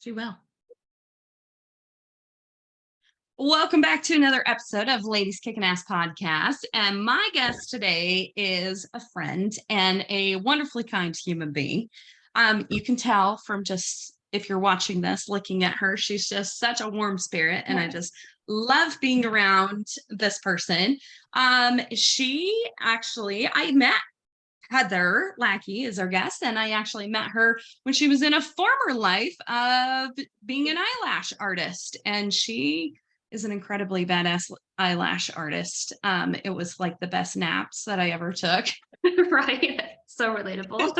She will. Welcome back to another episode of Ladies Kicking Ass Podcast. And my guest today is a friend and a wonderfully kind human being. You can tell from just if you're watching this, looking at her, she's just such a warm spirit. And I just love being around this person. I met Heather Lackey is our guest, and I actually met her when she was in a former life of being an eyelash artist, and she is an incredibly badass eyelash artist. It was like the best naps that I ever took. Right. So relatable.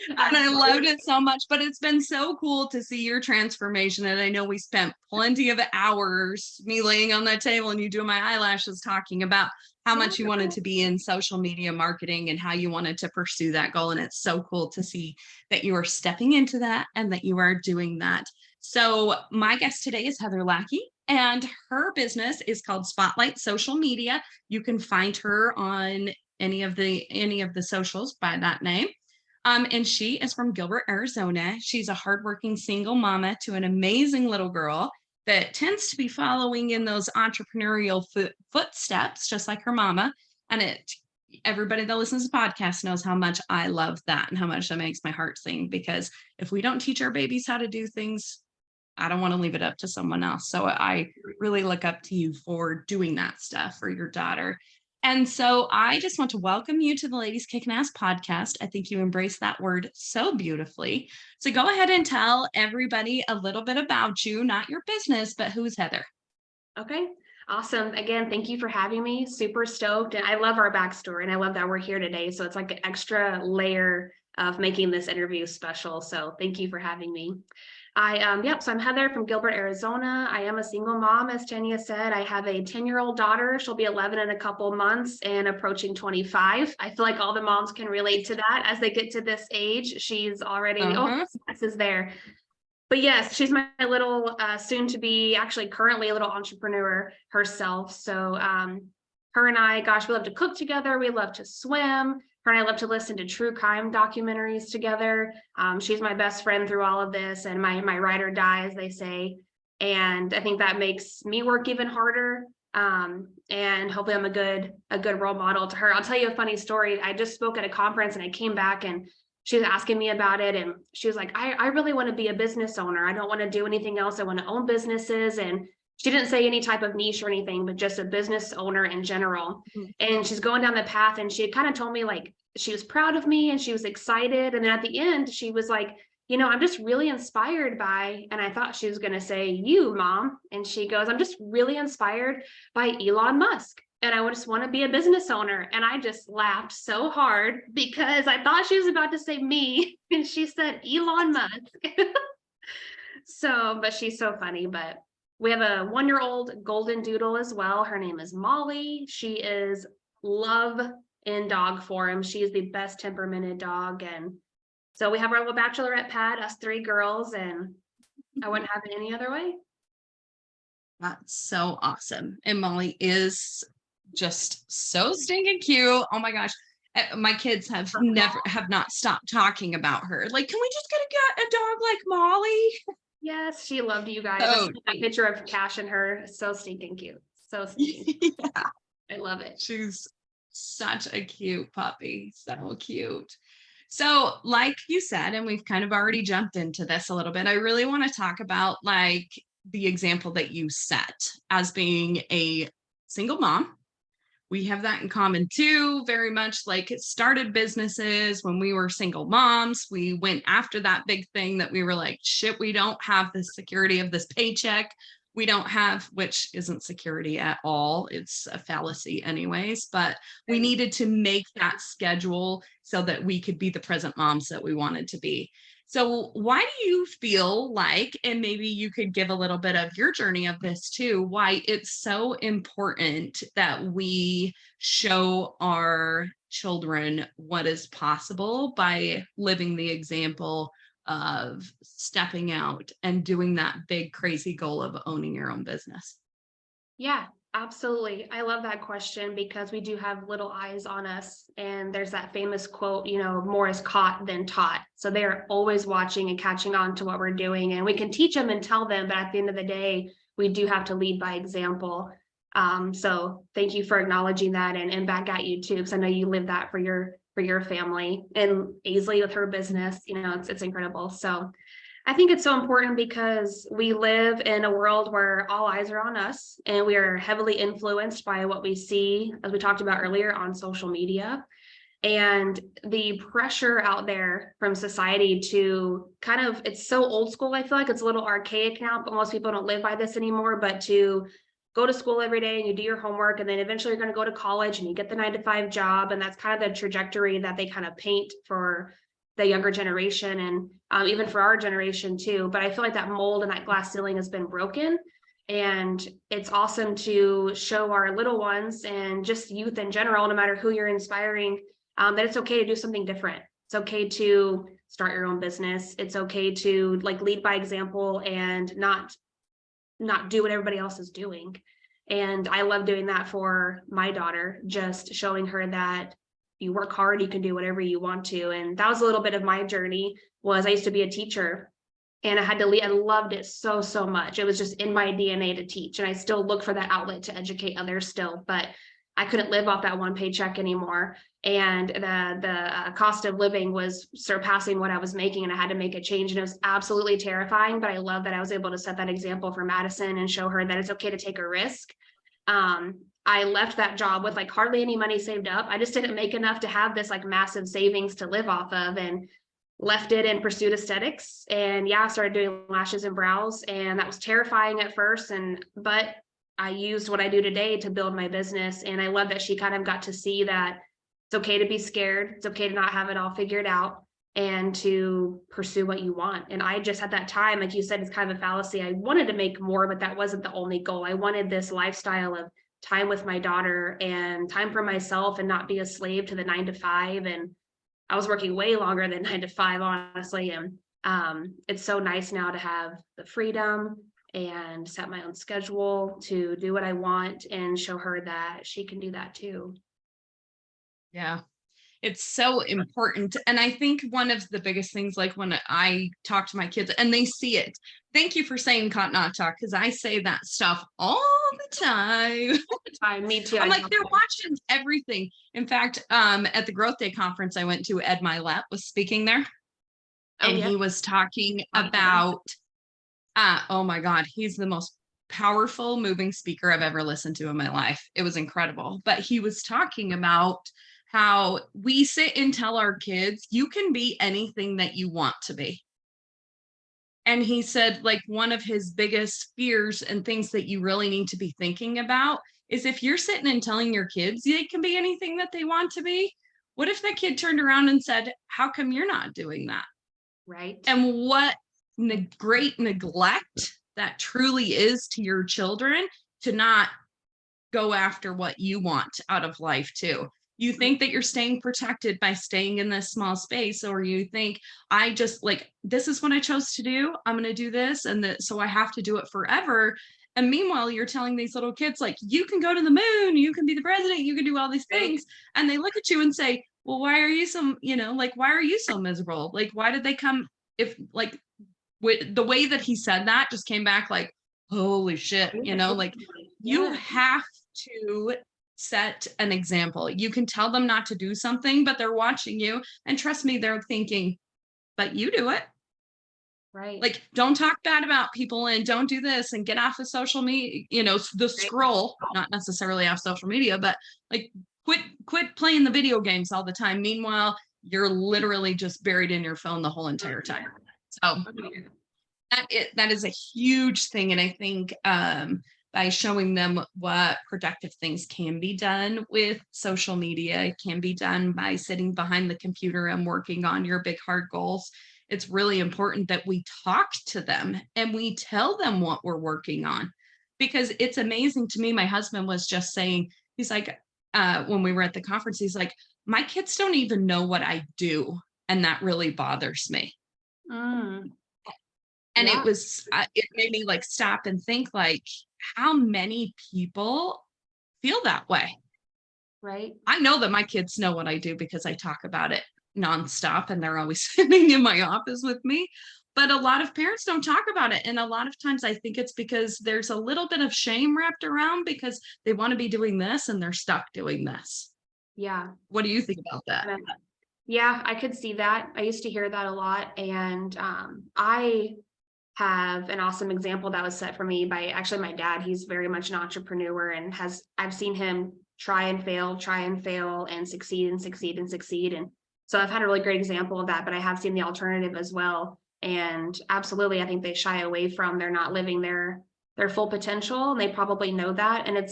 And I loved it so much, but it's been so cool to see your transformation. And I know we spent plenty of hours, me laying on that table and you doing my eyelashes, talking about how much you wanted to be in social media marketing and how you wanted to pursue that goal. And it's so cool to see that you are stepping into that and that you are doing that. So my guest today is Heather Lackey, and her business is called Spotlight Social Media. You can find her on any of the socials by that name. And she is from Gilbert, Arizona. She's a hardworking single mama to an amazing little girl that tends to be following in those entrepreneurial footsteps, just like her mama. And everybody that listens to the podcast knows how much I love that and how much that makes my heart sing, because if we don't teach our babies how to do things, I don't want to leave it up to someone else. So I really look up to you for doing that stuff for your daughter. And so I just want to welcome you to the Ladies Kicking Ass Podcast. I think you embrace that word so beautifully. So go ahead and tell everybody a little bit about you, not your business, but who's Heather? Okay. Awesome. Again, thank you for having me. Super stoked. And I love our backstory, and I love that we're here today. So it's like an extra layer of making this interview special. So thank you for having me. So I'm Heather from Gilbert, Arizona. I am a single mom, as Tanya said. I have a 10-year-old daughter. She'll be 11 in a couple months and approaching 25. I feel like all the moms can relate to that. As they get to this age, she's already, this is there. But yes, she's my little soon to be, actually currently a little entrepreneur herself. So her and I, gosh, we love to cook together. We love to swim. Her and I love to listen to true crime documentaries together. She's my best friend through all of this, and my ride or die, as they say. And I think that makes me work even harder. And hopefully I'm a good role model to her. I'll tell you a funny story. I just spoke at a conference and I came back and she was asking me about it. And she was like, I really want to be a business owner. I don't want to do anything else. I want to own businesses. And she didn't say any type of niche or anything, but just a business owner in general. Mm-hmm. And she's going down the path, and she had kind of told me like she was proud of me and she was excited. And then at the end, she was like, I'm just really inspired by, and I thought she was going to say, you, Mom. And she goes, I'm just really inspired by Elon Musk. And I just want to be a business owner. And I just laughed so hard because I thought she was about to say me. And she said, Elon Musk. But she's so funny. But we have a 1-year-old golden doodle as well. Her name is Molly. She is love in dog form. She is the best temperamented dog. And so we have our little bachelorette pad, us 3 girls, and I wouldn't have it any other way. That's so awesome. And Molly is just so stinking cute. Oh my gosh. My kids have not stopped talking about her. Like, can we just get a dog like Molly? Yes, she loved you guys. Oh, a picture of Cash and her. So stinking cute. So stinking. Yeah. I love it. She's such a cute puppy. So cute. So like you said, and we've kind of already jumped into this a little bit, I really want to talk about like the example that you set as being a single mom. We have that in common too, very much like it started businesses when we were single moms. We went after that big thing that we were like, shit, we don't have the security of this paycheck. We don't have, which isn't security at all. It's a fallacy anyways, but we needed to make that schedule so that we could be the present moms that we wanted to be. So why do you feel like, and maybe you could give a little bit of your journey of this too, why it's so important that we show our children what is possible by living the example of stepping out and doing that big, crazy goal of owning your own business? Yeah, Absolutely. I love that question because we do have little eyes on us. And there's that famous quote, more is caught than taught. So they are always watching and catching on to what we're doing. And we can teach them and tell them, but at the end of the day, we do have to lead by example. So thank you for acknowledging that, and back at you too, because I know you live that for your family, and Aisley with her business, it's incredible. So I think it's so important because we live in a world where all eyes are on us and we are heavily influenced by what we see, as we talked about earlier, on social media. And the pressure out there from society to kind of, it's so old school. I feel like it's a little archaic now, but most people don't live by this anymore. But to go to school every day and you do your homework, and then eventually you're going to go to college and you get the 9-to-5 job. And that's kind of the trajectory that they kind of paint for the younger generation, and even for our generation too. But I feel like that mold and that glass ceiling has been broken. And it's awesome to show our little ones and just youth in general, no matter who you're inspiring, that it's okay to do something different. It's okay to start your own business. It's okay to lead by example and not do what everybody else is doing. And I love doing that for my daughter, just showing her that you work hard, you can do whatever you want to. And that was a little bit of my journey. Was I used to be a teacher, and I had to leave. I loved it so much. It was just in my DNA to teach, and I still look for that outlet to educate others still, but I couldn't live off that one paycheck anymore. And the cost of living was surpassing what I was making, and I had to make a change. And it was absolutely terrifying, but I love that I was able to set that example for Madison and show her that it's okay to take a risk. I left that job with hardly any money saved up. I just didn't make enough to have this massive savings to live off of, and left it and pursued aesthetics. And I started doing lashes and brows, and that was terrifying at first. But I used what I do today to build my business. And I love that she kind of got to see that it's okay to be scared. It's okay to not have it all figured out, and to pursue what you want. And I just at that time, like you said, it's kind of a fallacy. I wanted to make more, but that wasn't the only goal. I wanted this lifestyle of time with my daughter and time for myself, and not be a slave to the 9-to-5. And I was working way longer than 9-to-5, honestly. And it's so nice now to have the freedom and set my own schedule to do what I want, and show her that she can do that too. Yeah. It's so important. And I think one of the biggest things, like when I talk to my kids and they see it, thank you for saying Cotton Not Talk, because I say that stuff all the time. Me too. I'm like, they're watching everything. In fact, at the Growth Day conference I went to, Ed Milet was speaking there. And he was talking about, oh my God, he's the most powerful, moving speaker I've ever listened to in my life. It was incredible. But he was talking about how we sit and tell our kids, you can be anything that you want to be. And he said, one of his biggest fears and things that you really need to be thinking about is, if you're sitting and telling your kids they can be anything that they want to be, what if that kid turned around and said, how come you're not doing that? Right. And what great neglect that truly is to your children, to not go after what you want out of life too. You think that you're staying protected by staying in this small space, or you think, I just this is what I chose to do. I'm going to do this. And so I have to do it forever. And meanwhile, you're telling these little kids, you can go to the moon, you can be the president, you can do all these things. And they look at you and say, well, why are you so, why are you so miserable? Why did they come? If with the way that he said that just came back holy shit, you have to set an example. You can tell them not to do something, but they're watching you. And trust me, they're thinking, but you do it. Right. Don't talk bad about people, and don't do this, and get off of social media, the scroll, not necessarily off social media, but quit playing the video games all the time. Meanwhile, you're literally just buried in your phone the whole entire time. So that is a huge thing. And I think by showing them what productive things can be done with social media, it can be done by sitting behind the computer and working on your big hard goals. It's really important that we talk to them and we tell them what we're working on, because it's amazing to me. My husband was just saying, he's like, when we were at the conference, he's like, my kids don't even know what I do. And that really bothers me. And it made me stop and think, how many people feel that way. Right. I know that my kids know what I do because I talk about it nonstop and they're always sitting in my office with me. But a lot of parents don't talk about it. And a lot of times I think it's because there's a little bit of shame wrapped around because they want to be doing this and they're stuck doing this. Yeah. What do you think about that? Yeah, I could see that. I used to hear that a lot. And I have an awesome example that was set for me by actually my dad. He's very much an entrepreneur and I've seen him try and fail and succeed and succeed and succeed. And so I've had a really great example of that, but I have seen the alternative as well. And absolutely, I think they shy away from, they're not living their full potential. And they probably know that. And I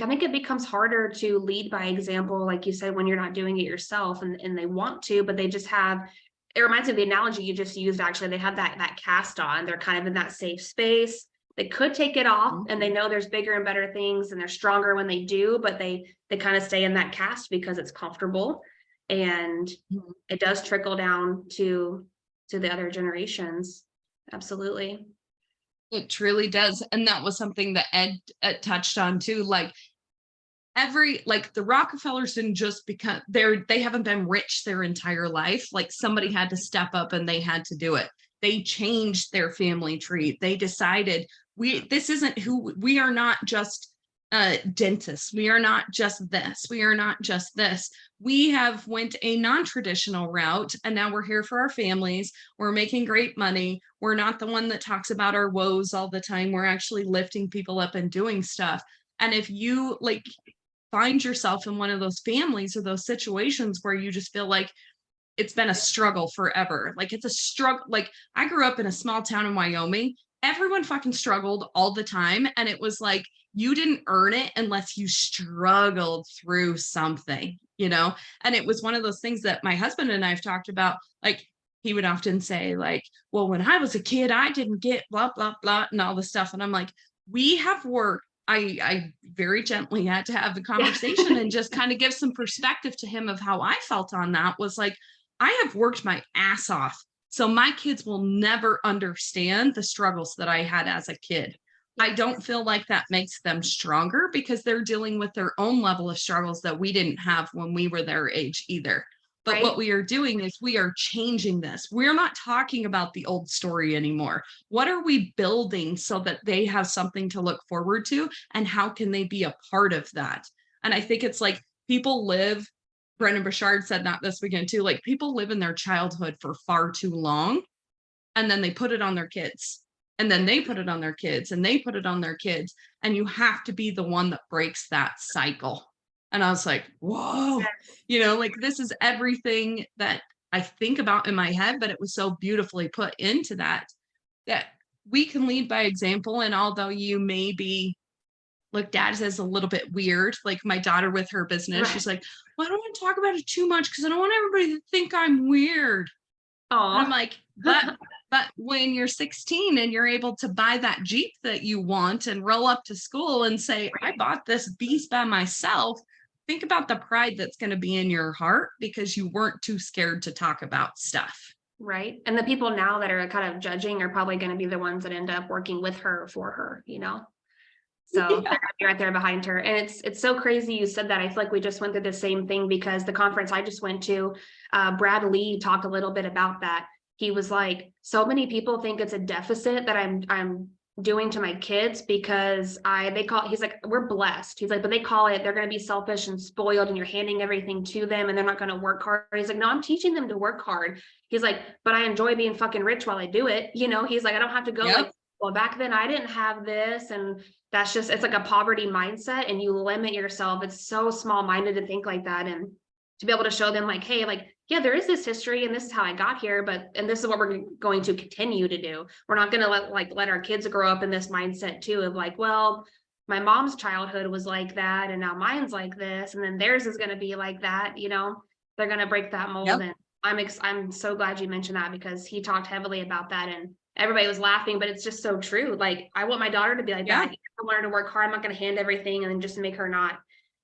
think it becomes harder to lead by example, like you said, when you're not doing it yourself and they want to, but they just have, it reminds me of the analogy you just used. Actually, they have that cast on, they're kind of in that safe space. They could take it off and they know there's bigger and better things and they're stronger when they do, but they kind of stay in that cast because it's comfortable. And it does trickle down to the other generations. Absolutely. It truly does. And that was something that Ed touched on too. Like the Rockefellers didn't just become they haven't been rich their entire life. Like somebody had to step up and they had to do it. They changed their family tree. They decided this isn't who we are, not just dentists. We are not just this. We are not just this. We have went a non-traditional route and now we're here for our families. We're making great money. We're not the one that talks about our woes all the time. We're actually lifting people up and doing stuff. And if you find yourself in one of those families or those situations where you just feel like it's been a struggle forever, like it's a struggle. Like I grew up in a small town in Wyoming. Everyone fucking struggled all the time. And it was like, you didn't earn it unless you struggled through something, And it was one of those things that my husband and I have talked about. Like he would often say like, well, when I was a kid, I didn't get blah, blah, blah, and all this stuff. And I'm like, we have worked. I very gently had to have the conversation and just kind of give some perspective to him of how I felt on that. Was like, I have worked my ass off. So my kids will never understand the struggles that I had as a kid. I don't feel like that makes them stronger because they're dealing with their own level of struggles that we didn't have when we were their age either. But Right. what we are doing is we are changing this. We're not talking about the old story anymore. What are we building so that they have something to look forward to? And how can they be a part of that? And I think it's like people live, Brendan Burchard said that this weekend too, like people live in their childhood for far too long. And then they put it on their kids. And then they put it on their kids and they put it on their kids. And you have to be the one that breaks that cycle. And I was like, whoa, like this is everything that I think about in my head, but it was so beautifully put into that we can lead by example. And although you may be looked at as a little bit weird, like my daughter with her business, she's like, well, I don't want to talk about it too much because I don't want everybody to think I'm weird. And I'm like, but when you're 16 and you're able to buy that Jeep that you want and roll up to school and say, I bought this beast by myself, think about the pride that's going to be in your heart because you weren't too scared to talk about stuff. Right. And the people now that are kind of judging are probably going to be the ones that end up working with her for her, So they're gonna be right there behind her. And it's so crazy you said that. I feel like we just went through the same thing because the conference I just went to, Brad Lee talked a little bit about that. He was like, so many people think it's a deficit that I'm doing to my kids because he's like, we're blessed. He's like, but they call it, they're going to be selfish and spoiled and you're handing everything to them and they're not going to work hard. He's like, no, I'm teaching them to work hard. He's like, but I enjoy being fucking rich while I do it. He's like, I don't have to go like, well, back then I didn't have this. And that's just, it's like a poverty mindset and you limit yourself. It's so small minded to think like that. And to be able to show them like, hey, like, yeah, there is this history and this is how I got here, and this is what we're going to continue to do. We're not going to let our kids grow up in this mindset too of like, well, my mom's childhood was like that and now mine's like this and then theirs is going to be like that. They're going to break that mold. And I'm so glad you mentioned that because he talked heavily about that and everybody was laughing, but it's just so true. Like I want my daughter to be like that. I want her to work hard. I'm not going to hand everything and then just make her not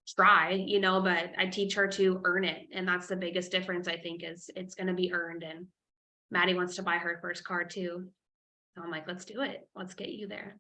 try, but I teach her to earn it. And that's the biggest difference, I think, is it's going to be earned. And Maddie wants to buy her first car too. So I'm like, let's do it. Let's get you there.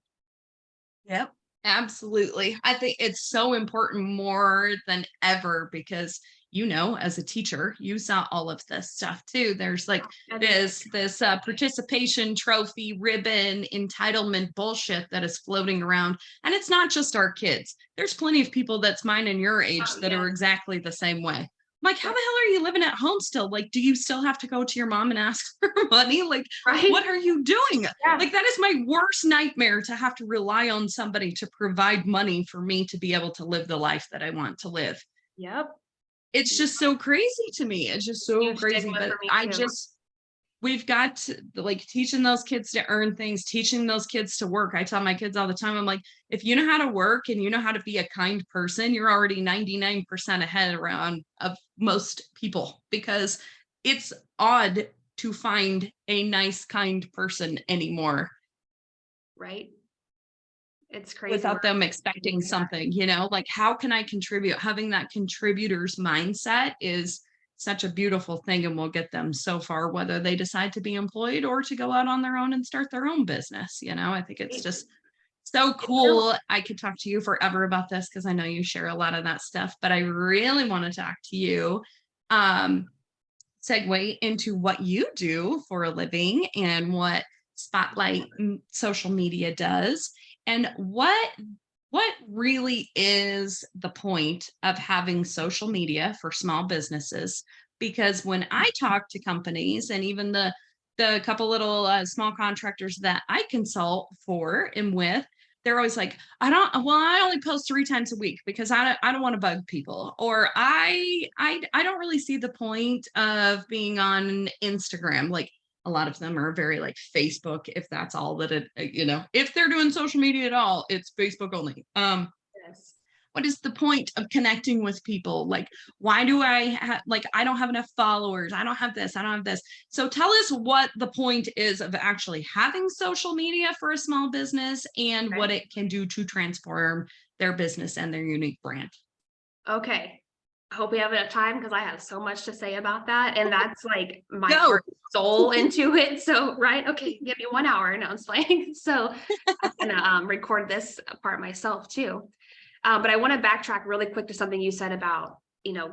Yep. Absolutely. I think it's so important more than ever because, as a teacher, you saw all of this stuff too. There's like Every day. this participation trophy ribbon entitlement bullshit that is floating around. And it's not just our kids. There's plenty of people that's mine and your age Oh, that are yes. exactly the same way. Like, how Yeah. the hell are you living at home still? Like, do you still have to go to your mom and ask for money? Like, what Right. are you doing? Yeah. Like, that is my worst nightmare, to have to rely on somebody to provide money for me to be able to live the life that I want to live. Yep. It's just so crazy to me. It's just so Huge crazy. stigma But for me too. we've got to, like, teaching those kids to earn things, teaching those kids to work. I tell my kids all the time, I'm like, if you know how to work and you know how to be a kind person, you're already 99% ahead around of most people, because it's odd to find a nice, kind person anymore Right. It's crazy. without them expecting something, like, how can I contribute? Having that contributor's mindset is such a beautiful thing, and will get them so far, whether they decide to be employed or to go out on their own and start their own business. I think it's Right. just so It's still cool. I could talk to you forever about this because I know you share a lot of that stuff, but I really want to talk to you, um, segue into what you do for a living and what Spotlight social media does, and what really is the point of having social media for small businesses. Because when I talk to companies, and even the couple little small contractors that I consult for and with, they're always like, I only post 3 times a week because I don't want to bug people, or I don't really see the point of being on Instagram. Like, a lot of them are very like Facebook, if that's all that if they're doing social media at all, it's Facebook only. this. What is the point of connecting with people? Like, why do I don't have enough followers, I don't have this, I don't have this. So tell us what the point is of actually having social media for a small business, and Okay. what it can do to transform their business and their unique brand. Okay. I hope we have enough time because I have so much to say about that. And that's like my Go. heart and soul into it. So, right. Okay. Give me 1 hour. No, I'm just playing. So I'm gonna record this part myself too. But I want to backtrack really quick to something you said about,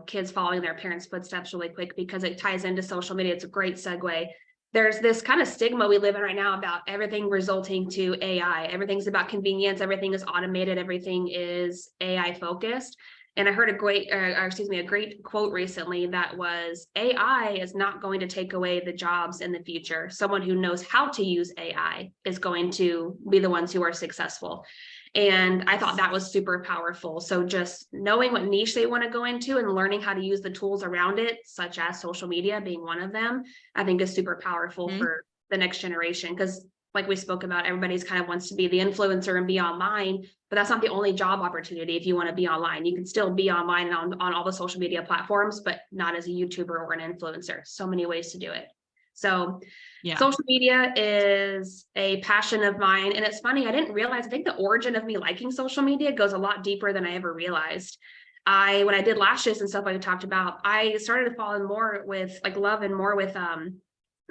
kids following their parents' footsteps really quick because it ties into social media. It's a great segue. There's this kind of stigma we live in right now about everything resulting to AI. Everything's about convenience. Everything is automated. Everything is AI focused. And I heard a great quote recently that was, AI is not going to take away the jobs in the future. Someone who knows how to use AI is going to be the ones who are successful. And I thought that was super powerful. So just knowing what niche they want to go into and learning how to use the tools around it, such as social media being one of them, I think is super powerful Mhm. for the next generation. Because like we spoke about, everybody's kind of wants to be the influencer and be online, but that's not the only job opportunity. If you want to be online, you can still be online and on all the social media platforms, but not as a YouTuber or an influencer. So many ways to do it. So Yeah. social media is a passion of mine. And it's funny, I didn't realize, I think the origin of me liking social media goes a lot deeper than I ever realized. When I did lashes and stuff like I talked about, I started to fall in more with like love and more with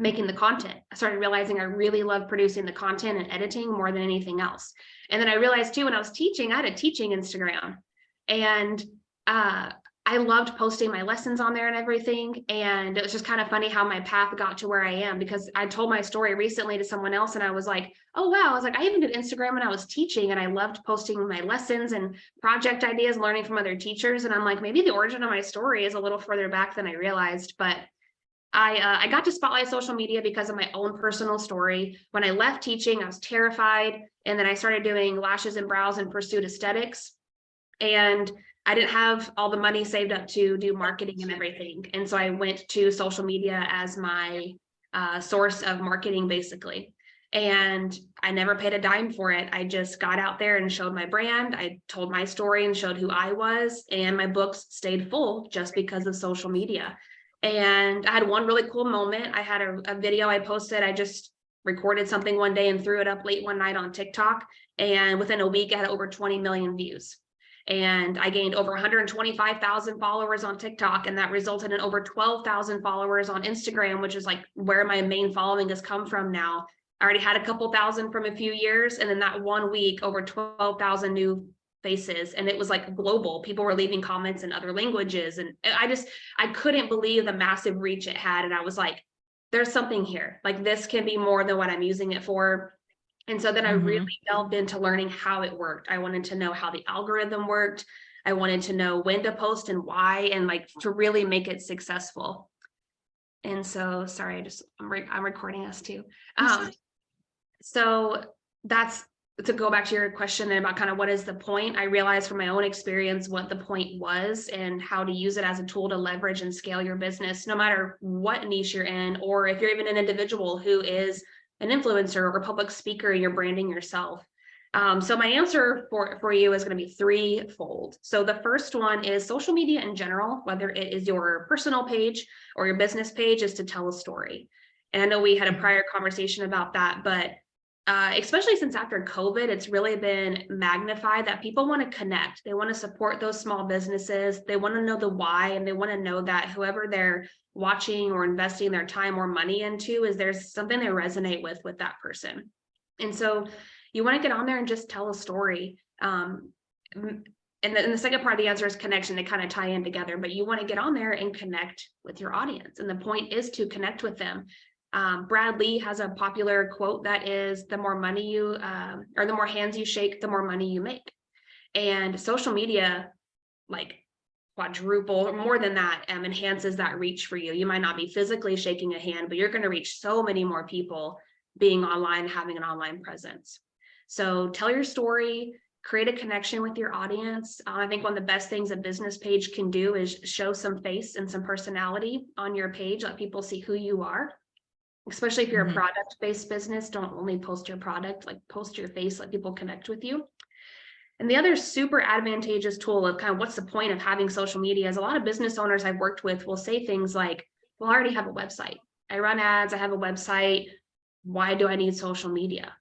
making the content. I started realizing I really love producing the content and editing more than anything else. And then I realized too, when I was teaching, I had a teaching Instagram, and I loved posting my lessons on there and everything. And it was just kind of funny how my path got to where I am, because I told my story recently to someone else and I was like, oh, wow. I was like, I even did Instagram when I was teaching, and I loved posting my lessons and project ideas, learning from other teachers. And I'm like, maybe the origin of my story is a little further back than I realized. But I got to spotlight social media because of my own personal story. When I left teaching, I was terrified. And then I started doing lashes and brows and pursued aesthetics. And I didn't have all the money saved up to do marketing and everything. And so I went to social media as my source of marketing, basically. And I never paid a dime for it. I just got out there and showed my brand. I told my story and showed who I was. And my books stayed full just because of social media. And I had one really cool moment. I had a video I posted. I just recorded something one day and threw it up late one night on TikTok. And within a week, I had over 20 million views. And I gained over 125,000 followers on TikTok, and that resulted in over 12,000 followers on Instagram, which is like where my main following has come from now. I already had a couple thousand from a few years. And then that 1 week, over 12,000 new faces. And it was like global. People were leaving comments in other languages. And I couldn't believe the massive reach it had. And I was like, there's something here. Like this can be more than what I'm using it for. And so then I really delved into learning how it worked. I wanted to know how the algorithm worked. I wanted to know when to post and why, and like to really make it successful. And so, sorry, I'm recording us too. So that's to go back to your question about kind of what is the point. I realized from my own experience what the point was and how to use it as a tool to leverage and scale your business, no matter what niche you're in, or if you're even an individual who is an influencer or a public speaker and you're branding yourself. So my answer for you is going to be threefold. So the first one is social media in general, whether it is your personal page or your business page, is to tell a story. And I know we had a prior conversation about that, but especially since after COVID, it's really been magnified that people want to connect. They want to support those small businesses. They want to know the why, and they want to know that whoever they're watching or investing their time or money into, is there's something they resonate with that person. And so you want to get on there and just tell a story. And the second part of the answer is connection. They kind of tie in together, but you want to get on there and connect with your audience. And the point is to connect with them. Brad Lee has a popular quote that is, the more money you, or the more hands you shake, the more money you make. And social media, like quadruple or more than that, enhances that reach for you. You might not be physically shaking a hand, but you're going to reach so many more people being online, having an online presence. So tell your story, create a connection with your audience. I think one of the best things a business page can do is show some face and some personality on your page. Let people see who you are. Especially if you're a product-based business, don't only post your product, like post your face, let people connect with you. And the other super advantageous tool of kind of what's the point of having social media is a lot of business owners I've worked with will say things like, well, I already have a website. I run ads, I have a website. Why do I need social media?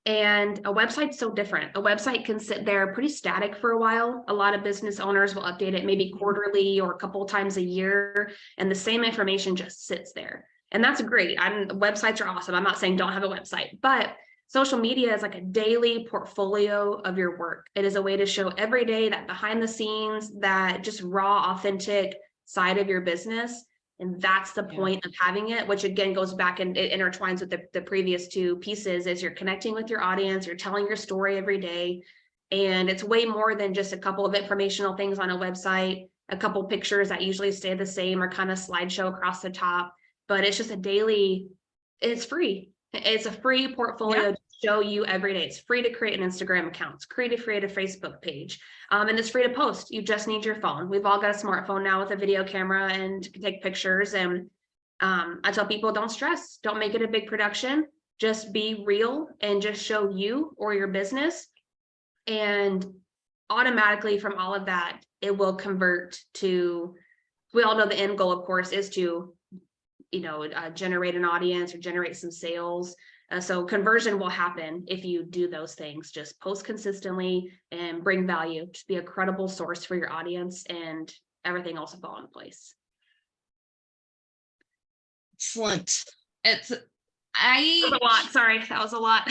And a website's so different. A website can sit there pretty static for a while. A lot of business owners will update it maybe quarterly or a couple times a year, and the same information just sits there. And that's great. Websites are awesome. I'm not saying don't have a website, but social media is like a daily portfolio of your work. It is a way to show every day that behind the scenes, that just raw, authentic side of your business. And that's the point of having it, which again goes back and it intertwines with the previous two pieces, is you're connecting with your audience, you're telling your story every day. And it's way more than just a couple of informational things on a website, a couple pictures that usually stay the same or kind of slideshow across the top. But it's just a daily, it's free. It's a free portfolio to show you every day. It's free to create an Instagram account. It's free to create a Facebook page. And it's free to post. You just need your phone. We've all got a smartphone now with a video camera and can take pictures. And I tell people, don't stress. Don't make it a big production. Just be real and just show you or your business. And automatically from all of that, it will convert to, we all know the end goal, of course, is to generate an audience or generate some sales. So conversion will happen if you do those things. Just post consistently and bring value. Just be a credible source for your audience, and everything else will fall in place. Excellent. That was a lot. Sorry, that was a lot.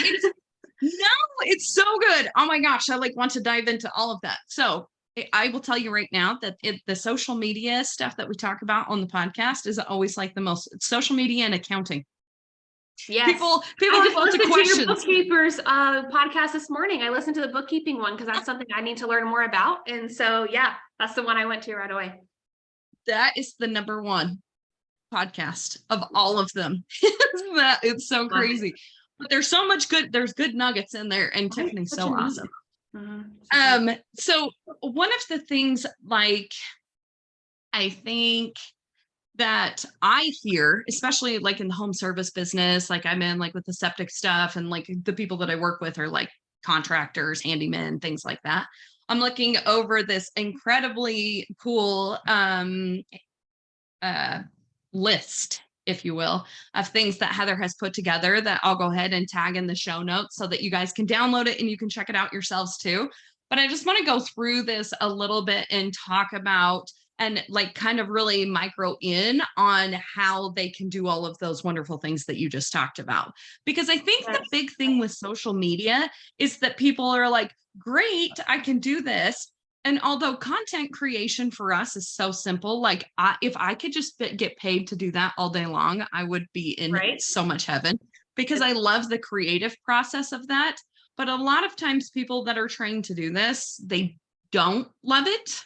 No, it's so good. Oh my gosh, I want to dive into all of that. So I will tell you right now that the social media stuff that we talk about on the podcast is always like the most social media and accounting. Yes. People have lots of questions. To your bookkeepers podcast this morning. I listened to the bookkeeping one because that's something I need to learn more about. And so, yeah, that's the one I went to right away. That is the number one podcast of all of them. It's so crazy. But there's so much good. There's good nuggets in there, and Tiffany's so awesome. So one of the things, I think that I hear, especially in the home service business, I'm in with the septic stuff, and the people that I work with are contractors, handymen, things like that. I'm looking over this incredibly cool list, if you will, of things that Heather has put together that I'll go ahead and tag in the show notes so that you guys can download it and you can check it out yourselves too. But I just want to go through this a little bit and talk about and like kind of really micro in on how they can do all of those wonderful things that you just talked about. Because I think the big thing with social media is that people are like, great, I can do this. And although content creation for us is so simple, like if I could just get paid to do that all day long, I would be in so much heaven, because I love the creative process of that. But a lot of times people that are trained to do this, they don't love it,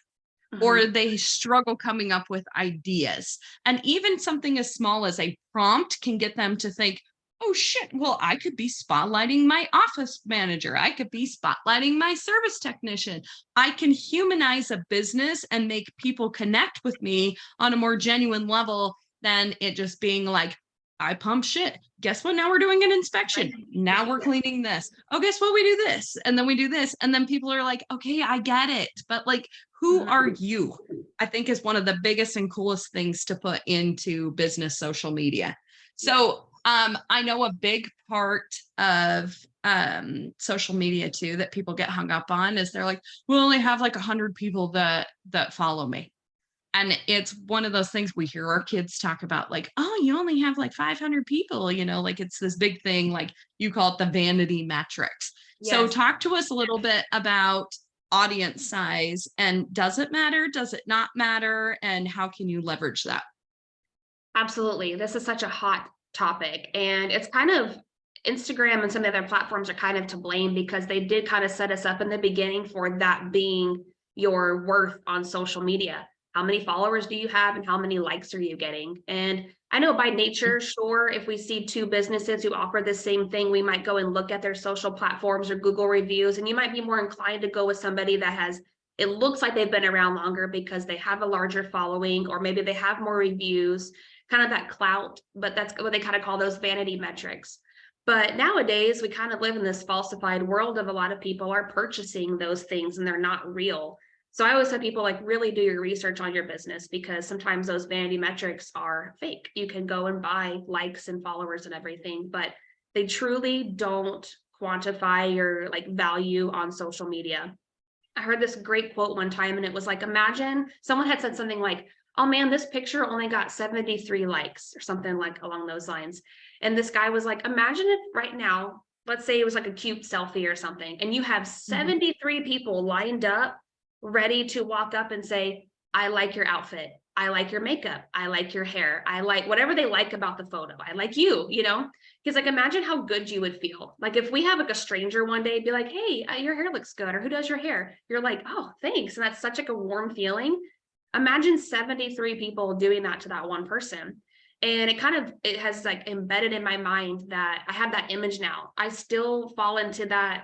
or they struggle coming up with ideas. And even something as small as a prompt can get them to think, oh shit, well, I could be spotlighting my office manager. I could be spotlighting my service technician. I can humanize a business and make people connect with me on a more genuine level than it just being like, I pump shit. Guess what? Now we're doing an inspection. Now we're cleaning this. Oh, guess what? We do this. And then we do this. And then people are like, okay, I get it. But like, who are you? I think is one of the biggest and coolest things to put into business social media. So I know a big part of social media too that people get hung up on is they're like, we only have like 100 people that follow me. And it's one of those things we hear our kids talk about, like, oh, you only have like 500 people, you know, like it's this big thing, like you call it the vanity metrics. So talk to us a little bit about audience size, and does it matter? Does it not matter? And how can you leverage that? Absolutely. This is such a hot topic, and it's kind of Instagram and some of the other platforms are kind of to blame because they did kind of set us up in the beginning for that being your worth on social media. How many followers do you have and how many likes are you getting? And I know by nature, sure, if we see two businesses who offer the same thing, we might go and look at their social platforms or Google reviews, and you might be more inclined to go with somebody that has, it looks like they've been around longer because they have a larger following, or maybe they have more reviews, kind of that clout, but that's what they kind of call those vanity metrics. But nowadays, we kind of live in this falsified world of a lot of people are purchasing those things and they're not real. So I always tell people, like, really do your research on your business, because sometimes those vanity metrics are fake. You can go and buy likes and followers and everything, but they truly don't quantify your like value on social media. I heard this great quote one time, and it was like, imagine someone had said something like, oh man, this picture only got 73 likes or something like along those lines. And this guy was like, imagine if right now, let's say it was like a cute selfie or something, and you have 73 people lined up ready to walk up and say, I like your outfit. I like your makeup. I like your hair. I like whatever they like about the photo. I like you, you know, because like, imagine how good you would feel. Like if we have like a stranger one day be like, hey, your hair looks good. Or who does your hair? You're like, oh, thanks. And that's such like a warm feeling. Imagine 73 people doing that to that one person. And it has like embedded in my mind that I have that image now. I still fall into that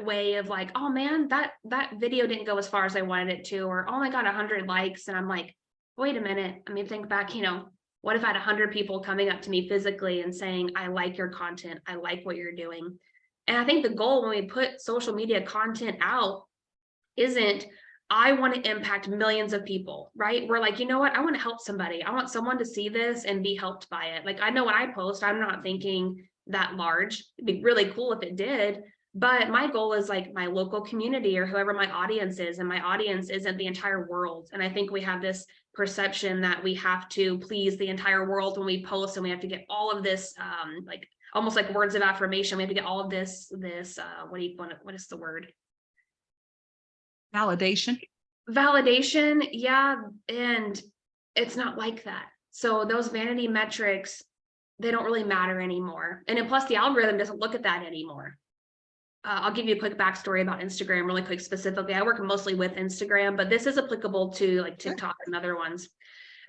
way of like, oh man, that video didn't go as far as I wanted it to, or oh, I got 100 likes. And I'm like, wait a minute. I mean, think back, you know, what if I had 100 people coming up to me physically and saying, I like your content. I like what you're doing. And I think the goal when we put social media content out isn't, I want to impact millions of people, right? We're like, you know what? I want to help somebody. I want someone to see this and be helped by it. Like, I know when I post, I'm not thinking that large. It'd be really cool if it did. But my goal is like my local community or whoever my audience is. And my audience isn't the entire world. And I think we have this perception that we have to please the entire world when we post, and we have to get all of this, like almost like words of affirmation. We have to get all of this, what is the word? Validation. Yeah. And it's not like that. So those vanity metrics, they don't really matter anymore. And then plus the algorithm doesn't look at that anymore. I'll give you a quick backstory about Instagram really quick. Specifically, I work mostly with Instagram, but this is applicable to like TikTok and other ones.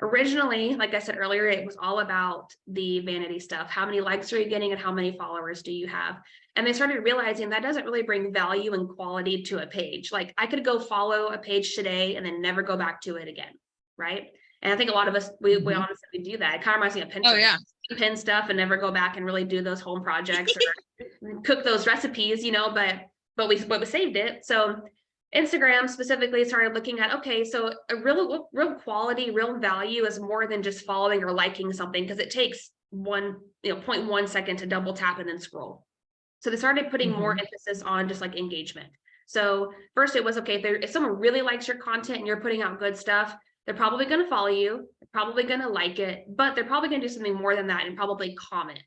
Originally, like I said earlier, it was all about the vanity stuff. How many likes are you getting and how many followers do you have? And they started realizing that doesn't really bring value and quality to a page. Like I could go follow a page today and then never go back to it again, right? And I think a lot of us, we honestly do that. It kind of reminds me of Pinterest. Oh, yeah. Pin stuff and never go back and really do those home projects or cook those recipes, you know, but we saved it. So Instagram specifically started looking at, okay, so a real quality, real value is more than just following or liking something, because it takes 0.1 second to double tap and then scroll. So they started putting more emphasis on just like engagement. So first it was, okay, if someone really likes your content and you're putting out good stuff, They're probably going to follow you, they're probably going to like it, but they're probably going to do something more than that and probably comment.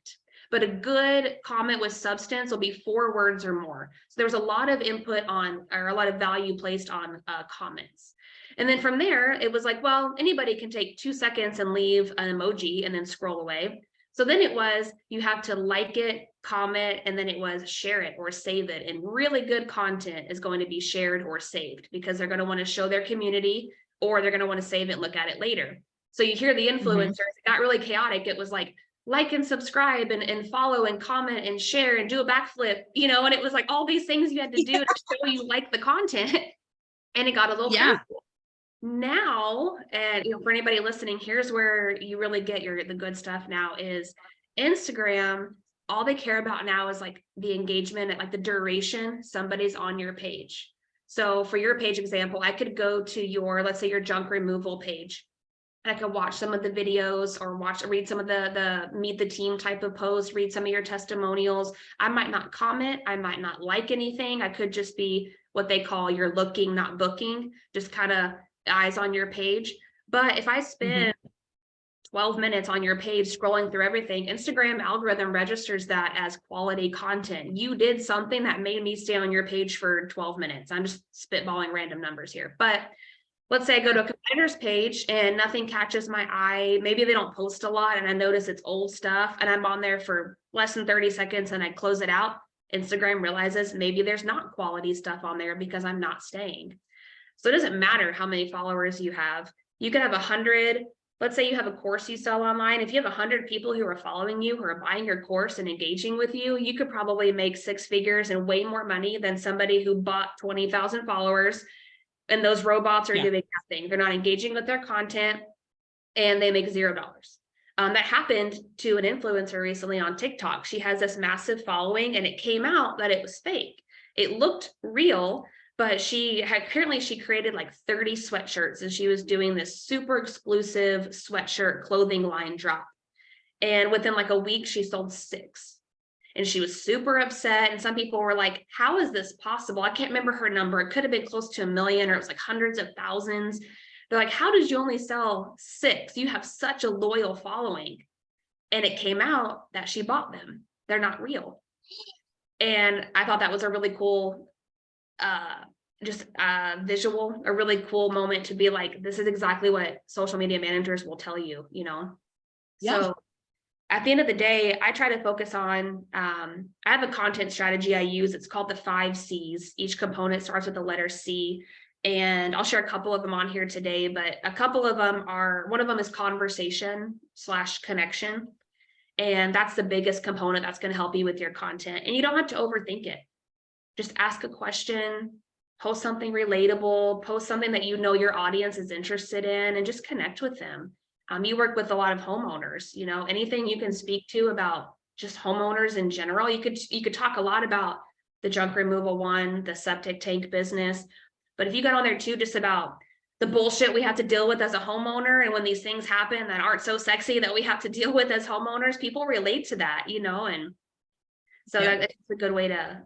But a good comment with substance will be 4 words or more. So there was a lot of input on, or a lot of value placed on comments. And then from there, it was like, well, anybody can take 2 seconds and leave an emoji and then scroll away. So then it was, you have to like it, comment, and then it was share it or save it. And really good content is going to be shared or saved because they're going to want to show their community, or they're going to want to save it and look at it later. So you hear the influencers, it got really chaotic. It was like and subscribe and follow and comment and share and do a backflip, you know, and it was like all these things you had to do to show you like the content. And it got a little crazy. Now, and you know, for anybody listening, here's where you really get the good stuff now is Instagram. All they care about now is like the engagement and like the duration somebody's on your page. So for your page example, I could go to your, let's say your junk removal page, and I could watch some of the videos or read some of the meet the team type of posts, read some of your testimonials. I might not comment, I might not like anything. I could just be what they call you're looking, not booking, just kind of eyes on your page. But if I spend 12 minutes on your page scrolling through everything, Instagram algorithm registers that as quality content. You did something that made me stay on your page for 12 minutes. I'm just spitballing random numbers here. But let's say I go to a competitor's page and nothing catches my eye. Maybe they don't post a lot and I notice it's old stuff and I'm on there for less than 30 seconds and I close it out. Instagram realizes maybe there's not quality stuff on there because I'm not staying. So it doesn't matter how many followers you have. You could have 100. Let's say you have a course you sell online. If you have 100 people who are following you, who are buying your course and engaging with you, you could probably make 6 figures and way more money than somebody who bought 20,000 followers. And those robots are doing nothing. They're not engaging with their content and they make $0. That happened to an influencer recently on TikTok. She has this massive following and it came out that it was fake. It looked real, but she created like 30 sweatshirts and she was doing this super exclusive sweatshirt clothing line drop. And within like a week, she sold 6. And she was super upset. And some people were like, how is this possible? I can't remember her number. It could have been close to 1 million, or it was like hundreds of thousands. They're like, how did you only sell 6? You have such a loyal following. And it came out that she bought them. They're not real. And I thought that was a really cool visual, a really cool moment to be like, this is exactly what social media managers will tell you, you know? So at the end of the day, I try to focus on, I have a content strategy I use. It's called the 5 C's. Each component starts with the letter C. And I'll share a couple of them on here today, but a couple of them are, one of them is conversation/connection. And that's the biggest component that's going to help you with your content. And you don't have to overthink it. Just ask a question, post something relatable, post something that you know your audience is interested in, and just connect with them. You work with a lot of homeowners, you know, anything you can speak to about just homeowners in general. You could talk a lot about the junk removal one, the septic tank business, but if you got on there too, just about the bullshit we have to deal with as a homeowner, and when these things happen that aren't so sexy that we have to deal with as homeowners, people relate to that, you know, and so that's a good way to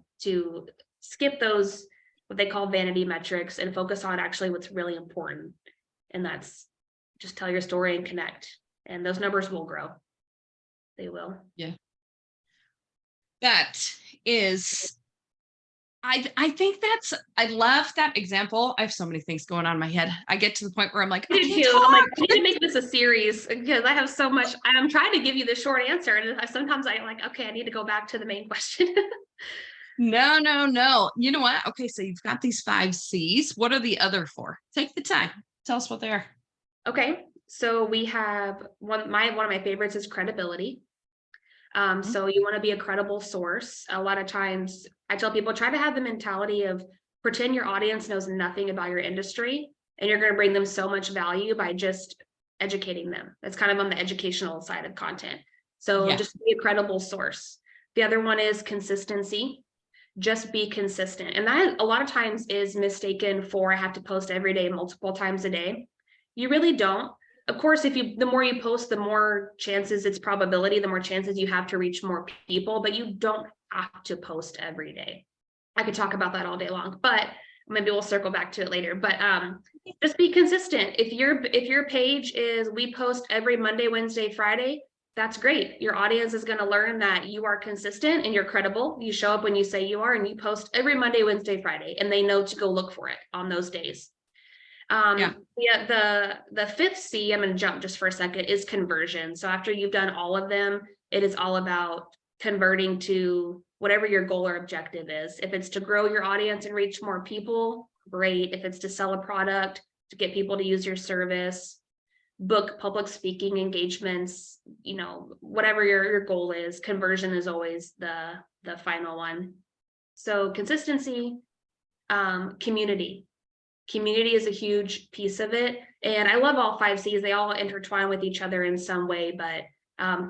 skip those, what they call vanity metrics, and focus on actually what's really important. And that's just tell your story and connect, and those numbers will grow. They will. Yeah. That is, I think that's, I love that example. I have so many things going on in my head. I get to the point where I'm like, I'm like, I need to make this a series because I have so much. I'm trying to give you the short answer, and sometimes I'm like, okay, I need to go back to the main question. No. You know what? Okay, so you've got these 5 C's. What are the other 4? Take the time. Tell us what they are. Okay, so we have one of my favorites is credibility. So you want to be a credible source. A lot of times I tell people, try to have the mentality of pretend your audience knows nothing about your industry, and you're going to bring them so much value by just educating them. That's kind of on the educational side of content. So just be a credible source. The other one is consistency. Just be consistent. And that a lot of times is mistaken for I have to post every day, multiple times a day. You really don't. Of course, the more you post, the more chances, it's probability, the more chances you have to reach more people, but you don't have to post every day. I could talk about that all day long, but maybe we'll circle back to it later, but just be consistent. If your page is, we post every Monday, Wednesday, Friday, that's great. Your audience is going to learn that you are consistent and you're credible. You show up when you say you are, and you post every Monday, Wednesday, Friday, and they know to go look for it on those days. The fifth C, I'm going to jump just for a second, is conversion. So after you've done all of them, it is all about converting to whatever your goal or objective is. If it's to grow your audience and reach more people, great. If it's to sell a product, to get people to use your service, book public speaking engagements, whatever your goal is, conversion is always the final one. So consistency, community. Community is a huge piece of it. And I love all 5 C's. They all intertwine with each other in some way, but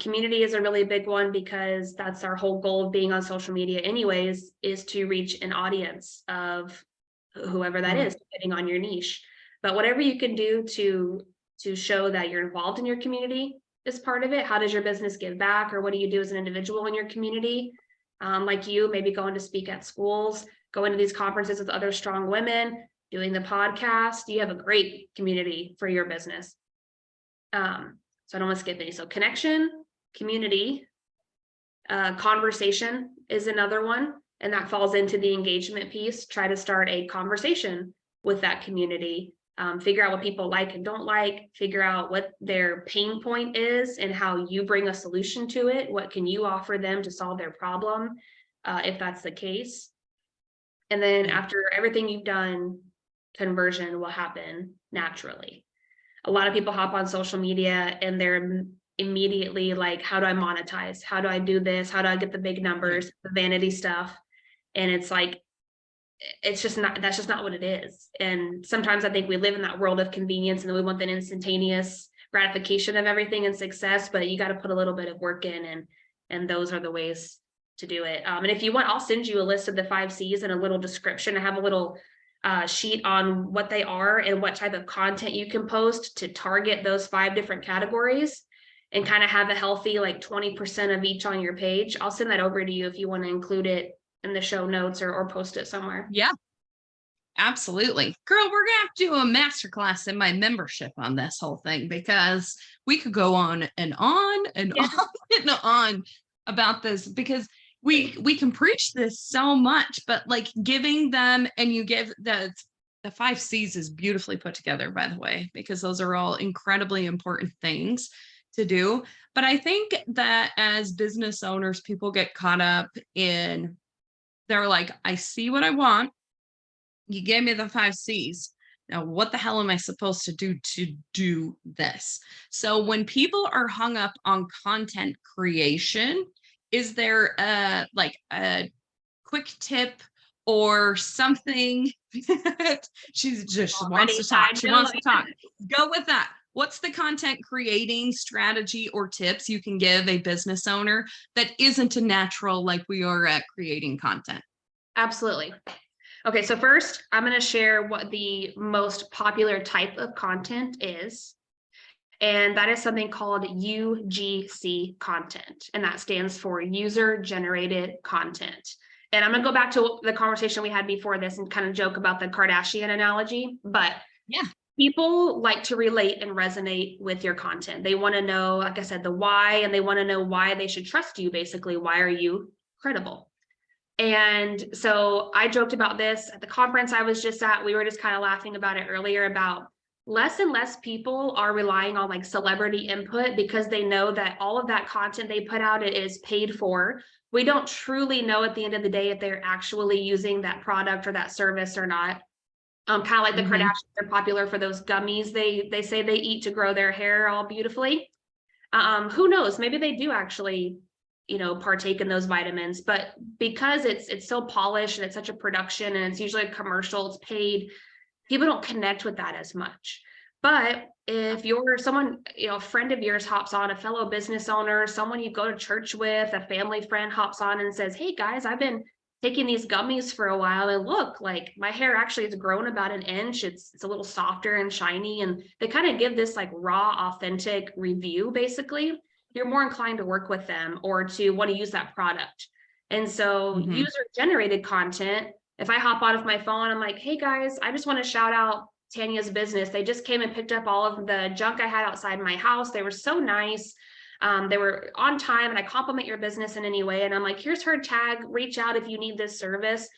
community is a really big one, because that's our whole goal of being on social media anyways, is to reach an audience of whoever that is, depending on your niche. But whatever you can do to show that you're involved in your community is part of it. How does your business give back, or what do you do as an individual in your community? Like you, maybe going to speak at schools, going to these conferences with other strong women, doing the podcast. You have a great community for your business. So I don't want to skip any. So connection, community, conversation is another one. And that falls into the engagement piece. Try to start a conversation with that community. Figure out what people like and don't like, figure out what their pain point is and how you bring a solution to it. What can you offer them to solve their problem, if that's the case? And then after everything you've done, conversion will happen naturally. A lot of people hop on social media and they're immediately like, how do I monetize? How do I do this? How do I get the big numbers, the vanity stuff? And it's like, that's just not what it is. And sometimes I think we live in that world of convenience, and then we want that instantaneous gratification of everything and success, but you got to put a little bit of work in, and those are the ways to do it. And if you want, I'll send you a list of the 5 C's and a little description. I have a little sheet on what they are and what type of content you can post to target those 5 different categories, and kind of have a healthy like 20% of each on your page. I'll send that over to you if you want to include it in the show notes or post it somewhere. Yeah, absolutely. Girl, we're gonna have to do a masterclass in my membership on this whole thing, because we could go on and on and on and on about this, because we can preach this so much, but like giving them, and you give the 5 C's is beautifully put together, by the way, because those are all incredibly important things to do. But I think that as business owners, people get caught up in, they're like, I see what I want. You gave me the 5 C's. Now, what the hell am I supposed to do this? So when people are hung up on content creation, is there a quick tip or something? She just wants to talk. She wants to talk. Go with that. What's the content creating strategy or tips you can give a business owner that isn't a natural like we are at creating content? Absolutely. Okay, so first, I'm going to share what the most popular type of content is. And that is something called UGC content. And that stands for user-generated content. And I'm going to go back to the conversation we had before this and kind of joke about the Kardashian analogy. But yeah, people like to relate and resonate with your content. They want to know, like I said, the why, and they want to know why they should trust you. Basically, why are you credible? And so I joked about this at the conference I was just at. We were just kind of laughing about it earlier, about less and less people are relying on like celebrity input, because they know that all of that content they put out, it is paid for. We don't truly know at the end of the day if they're actually using that product or that service or not. Kind of like the Kardashians are popular for those gummies they say they eat to grow their hair all beautifully. Who knows? Maybe they do actually, partake in those vitamins, but because it's so polished and it's such a production and it's usually a commercial, it's paid, people don't connect with that as much. But if you're someone, a friend of yours hops on, a fellow business owner, someone you go to church with, a family friend hops on and says, hey guys, I've been taking these gummies for a while, and look, like my hair actually has grown about an inch. It's a little softer and shiny. And they kind of give this like raw, authentic review, basically. You're more inclined to work with them or to want to use that product. And so user-generated content, if I hop out of my phone, I'm like, hey guys, I just want to shout out Tanya's business. They just came and picked up all of the junk I had outside my house. They were so nice. They were on time, and I compliment your business in any way. And I'm like, here's her tag, reach out if you need this service.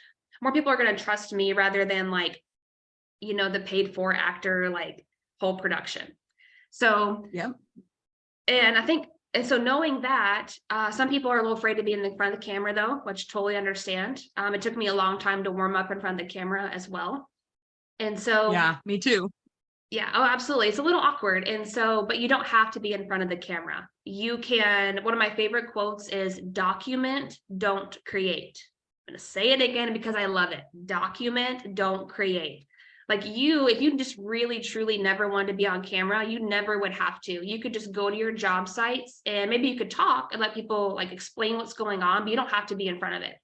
More people are going to trust me rather than like, you know, the paid for actor, like whole production. So, Yep. and I think, and so knowing that, some people are a little afraid to be in the front of the camera though, which totally understand. It took me a long time to warm up in front of the camera as well. And so, yeah, me too. Yeah, oh, absolutely. It's a little awkward. And so, but you don't have to be in front of the camera. You can, one of my favorite quotes is document, don't create. I'm going to say it again because I love it. Document, don't create. Like you, if you just really, truly never wanted to be on camera, you never would have to. You could just go to your job sites and maybe you could talk and let people like explain what's going on, but you don't have to be in front of it.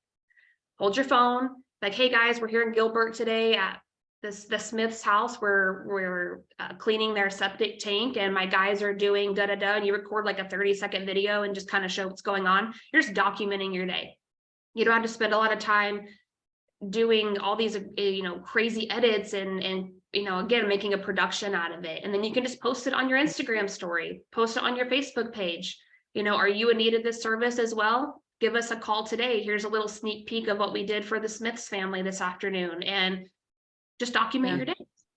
Hold your phone. Like, hey guys, we're here in Gilbert today at the Smith's house where we're cleaning their septic tank, and my guys are doing da da da, and you record like a 30-second video and just kind of show what's going on. You're just documenting your day. You don't have to spend a lot of time doing all these you know, crazy edits and you know, again, making a production out of it. And then you can just post it on your Instagram story, post it on your Facebook page. You know, are you in need of this service as well? Give us a call today. Here's a little sneak peek of what we did for the Smiths family this afternoon. And just document your day.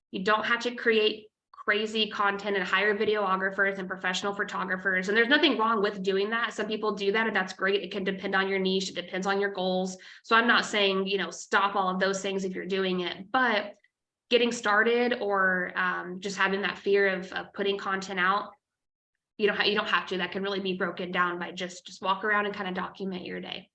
You don't have to create crazy content and hire videographers and professional photographers. And there's nothing wrong with doing that. Some people do that, and that's great. It can depend on your niche. It depends on your goals. So I'm not saying, you know, stop all of those things if you're doing it, but getting started or just having that fear of putting content out, you don't have to. That can really be broken down by just walk around and kind of document your day.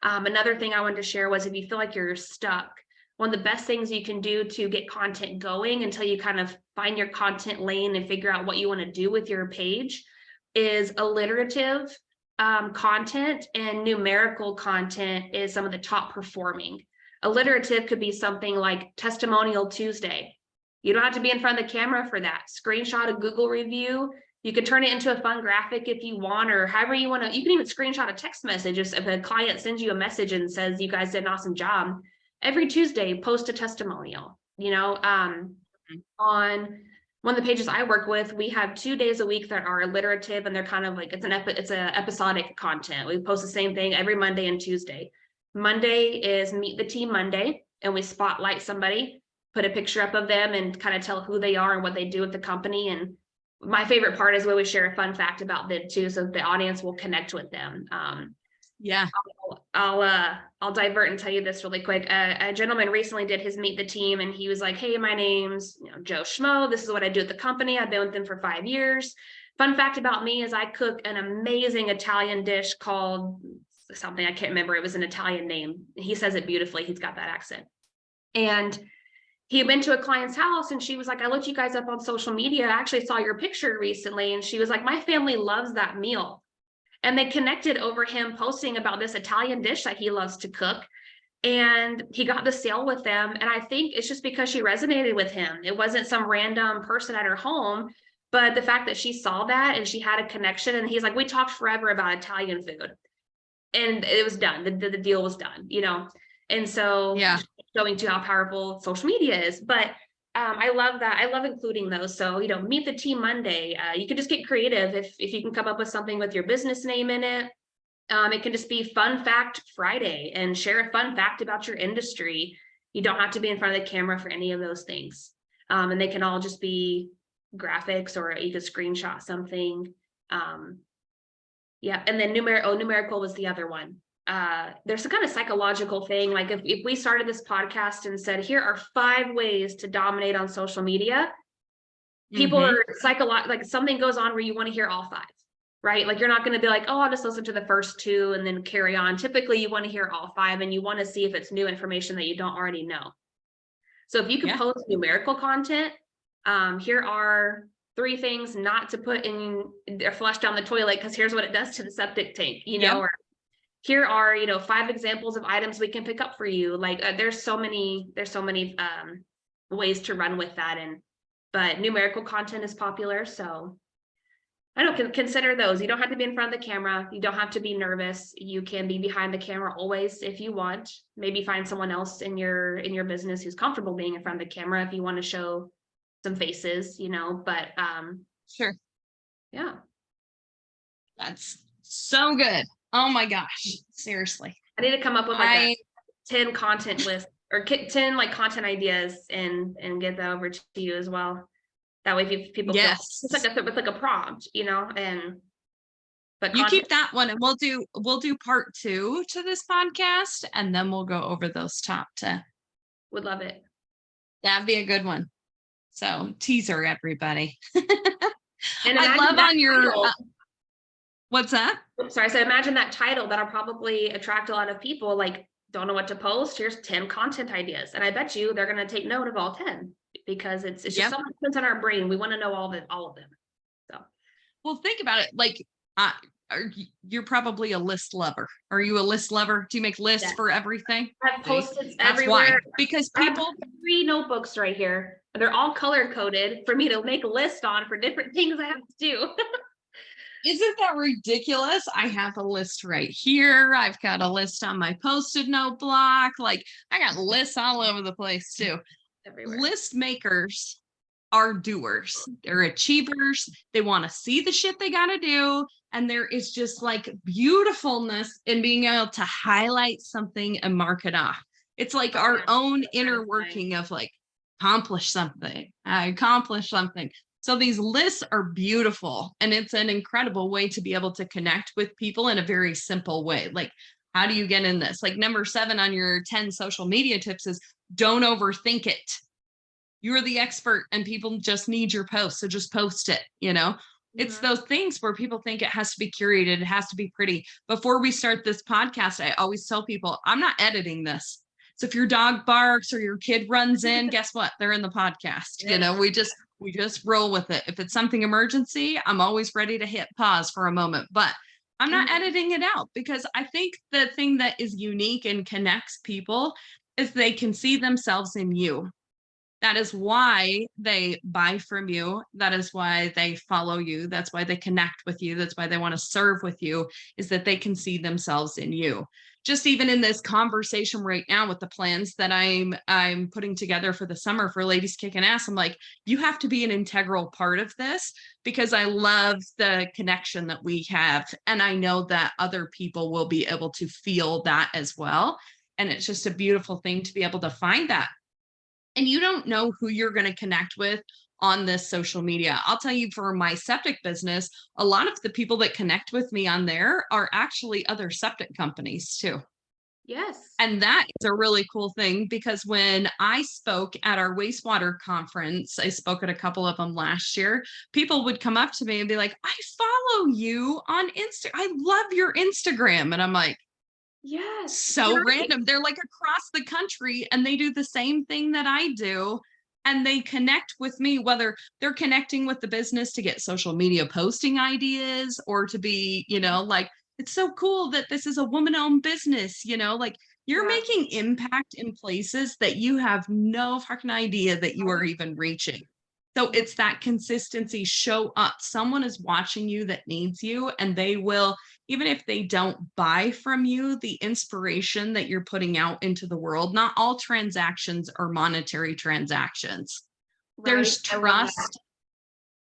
Another thing I wanted to share was if you feel like you're stuck, one of the best things you can do to get content going until you kind of find your content lane and figure out what you want to do with your page is alliterative content, and numerical content is some of the top performing. Alliterative could be something like Testimonial Tuesday. You don't have to be in front of the camera for that. Screenshot a Google review. You could turn it into a fun graphic if you want, or however you want to. You can even screenshot a text message. If a client sends you a message and says, you guys did an awesome job, every Tuesday, post a testimonial. You know, on one of the pages I work with, we have 2 days a week that are alliterative, and they're kind of like, it's a episodic content. We post the same thing every Monday and Tuesday. Monday is Meet the Team Monday, and we spotlight somebody, put a picture up of them, and kind of tell who they are and what they do at the company. And my favorite part is where we share a fun fact about them too, so the audience will connect with them. Yeah. I'll divert and tell you this really quick. A gentleman recently did his Meet the Team, and he was like, hey, my name's Joe Schmo. This is what I do at the company. I've been with them for 5 years. Fun fact about me is I cook an amazing Italian dish called something, I can't remember. It was an Italian name. He says it beautifully. He's got that accent. And he went to a client's house, and she was like, I looked you guys up on social media. I actually saw your picture recently. And she was like, my family loves that meal. And they connected over him posting about this Italian dish that he loves to cook. And he got the sale with them. And I think it's just because she resonated with him. It wasn't some random person at her home, but the fact that she saw that and she had a connection. And he's like, we talked forever about Italian food. And it was done. The deal was done, you know? And so Yeah. showing to how powerful social media is. But I love that. I love including those. So, Meet the Team Monday. You can just get creative if you can come up with something with your business name in it. It can just be Fun Fact Friday and share a fun fact about your industry. You don't have to be in front of the camera for any of those things. And they can all just be graphics, or you could screenshot something. Yeah. And then numerical was the other one. There's a kind of psychological thing. Like if we started this podcast and said, here are 5 ways to dominate on social media, people are like something goes on where you want to hear all 5, right? Like you're not going to be like, oh, I'll just listen to the first 2 and then carry on. Typically you want to hear all 5, and you want to see if it's new information that you don't already know. So if you can post numerical content, here are 3 things not to put in or flush down the toilet, because here's what it does to the septic tank, or here are, 5 examples of items we can pick up for you. Like there's so many ways to run with that. But numerical content is popular. So I know, consider those. You don't have to be in front of the camera. You don't have to be nervous. You can be behind the camera always if you want. Maybe find someone else in your business who's comfortable being in front of the camera if you want to show some faces, but Sure. yeah. That's so good. Oh my gosh. Seriously. I need to come up with like a 10 content list or 10 like content ideas and get that over to you as well. That way people feel it's like a prompt, but you keep that one and we'll do part 2 to this podcast and then we'll go over those top 10. Would love it. That'd be a good one. So teaser everybody. And I love on your what's that? Sorry, so imagine that title that'll probably attract a lot of people, like don't know what to post. Here's 10 content ideas. And I bet you they're going to take note of all 10 because it's just something that's in our brain. We want to know all of them. So, well, think about it. Like, you're probably a list lover. Are you a list lover? Do you make lists for everything? I have Post-its everywhere. Why. Because people I have 3 notebooks right here. They're all color coded for me to make a list on for different things I have to do. Isn't that ridiculous? I have a list right here. I've got a list on my Post-it note block. Like, I got lists all over the place too. Everywhere. List makers are doers. They're achievers. They want to see the shit they got to do. And there is just like beautifulness in being able to highlight something and mark it off. It's like our own inner working of like, accomplish something. I accomplished something. So these lists are beautiful and it's an incredible way to be able to connect with people in a very simple way. Like, how do you get in this? Like number 7 on your 10 social media tips is don't overthink it. You're the expert and people just need your post. So just post it, It's those things where people think it has to be curated. It has to be pretty. Before we start this podcast, I always tell people, I'm not editing this. So if your dog barks or your kid runs in, guess what? They're in the podcast. We just roll with it. If it's something emergency, I'm always ready to hit pause for a moment, but I'm not editing it out because I think the thing that is unique and connects people is they can see themselves in you. That is why they buy from you. That is why they follow you. That's why they connect with you. That's why they want to serve with you, is that they can see themselves in you. Just even in this conversation right now with the plans that I'm putting together for the summer for Ladies Kicking Ass, I'm like, you have to be an integral part of this because I love the connection that we have. And I know that other people will be able to feel that as well. And it's just a beautiful thing to be able to find that. And you don't know who you're going to connect with on this social media. I'll tell you, for my septic business, a lot of the people that connect with me on there are actually other septic companies too. Yes. And that is a really cool thing because when I spoke at our wastewater conference, I spoke at a couple of them last year, people would come up to me and be like, I follow you on Insta. I love your Instagram. And I'm like, yes, so random. They're like across the country and they do the same thing that I do. And they connect with me, whether they're connecting with the business to get social media posting ideas or to be, like, it's so cool that this is a woman-owned business, like you're making impact in places that you have no fucking idea that you are even reaching. So it's that consistency. Show up. Someone is watching you that needs you, and they will, even if they don't buy from you, the inspiration that you're putting out into the world. Not all transactions are monetary transactions. Right. There's trust,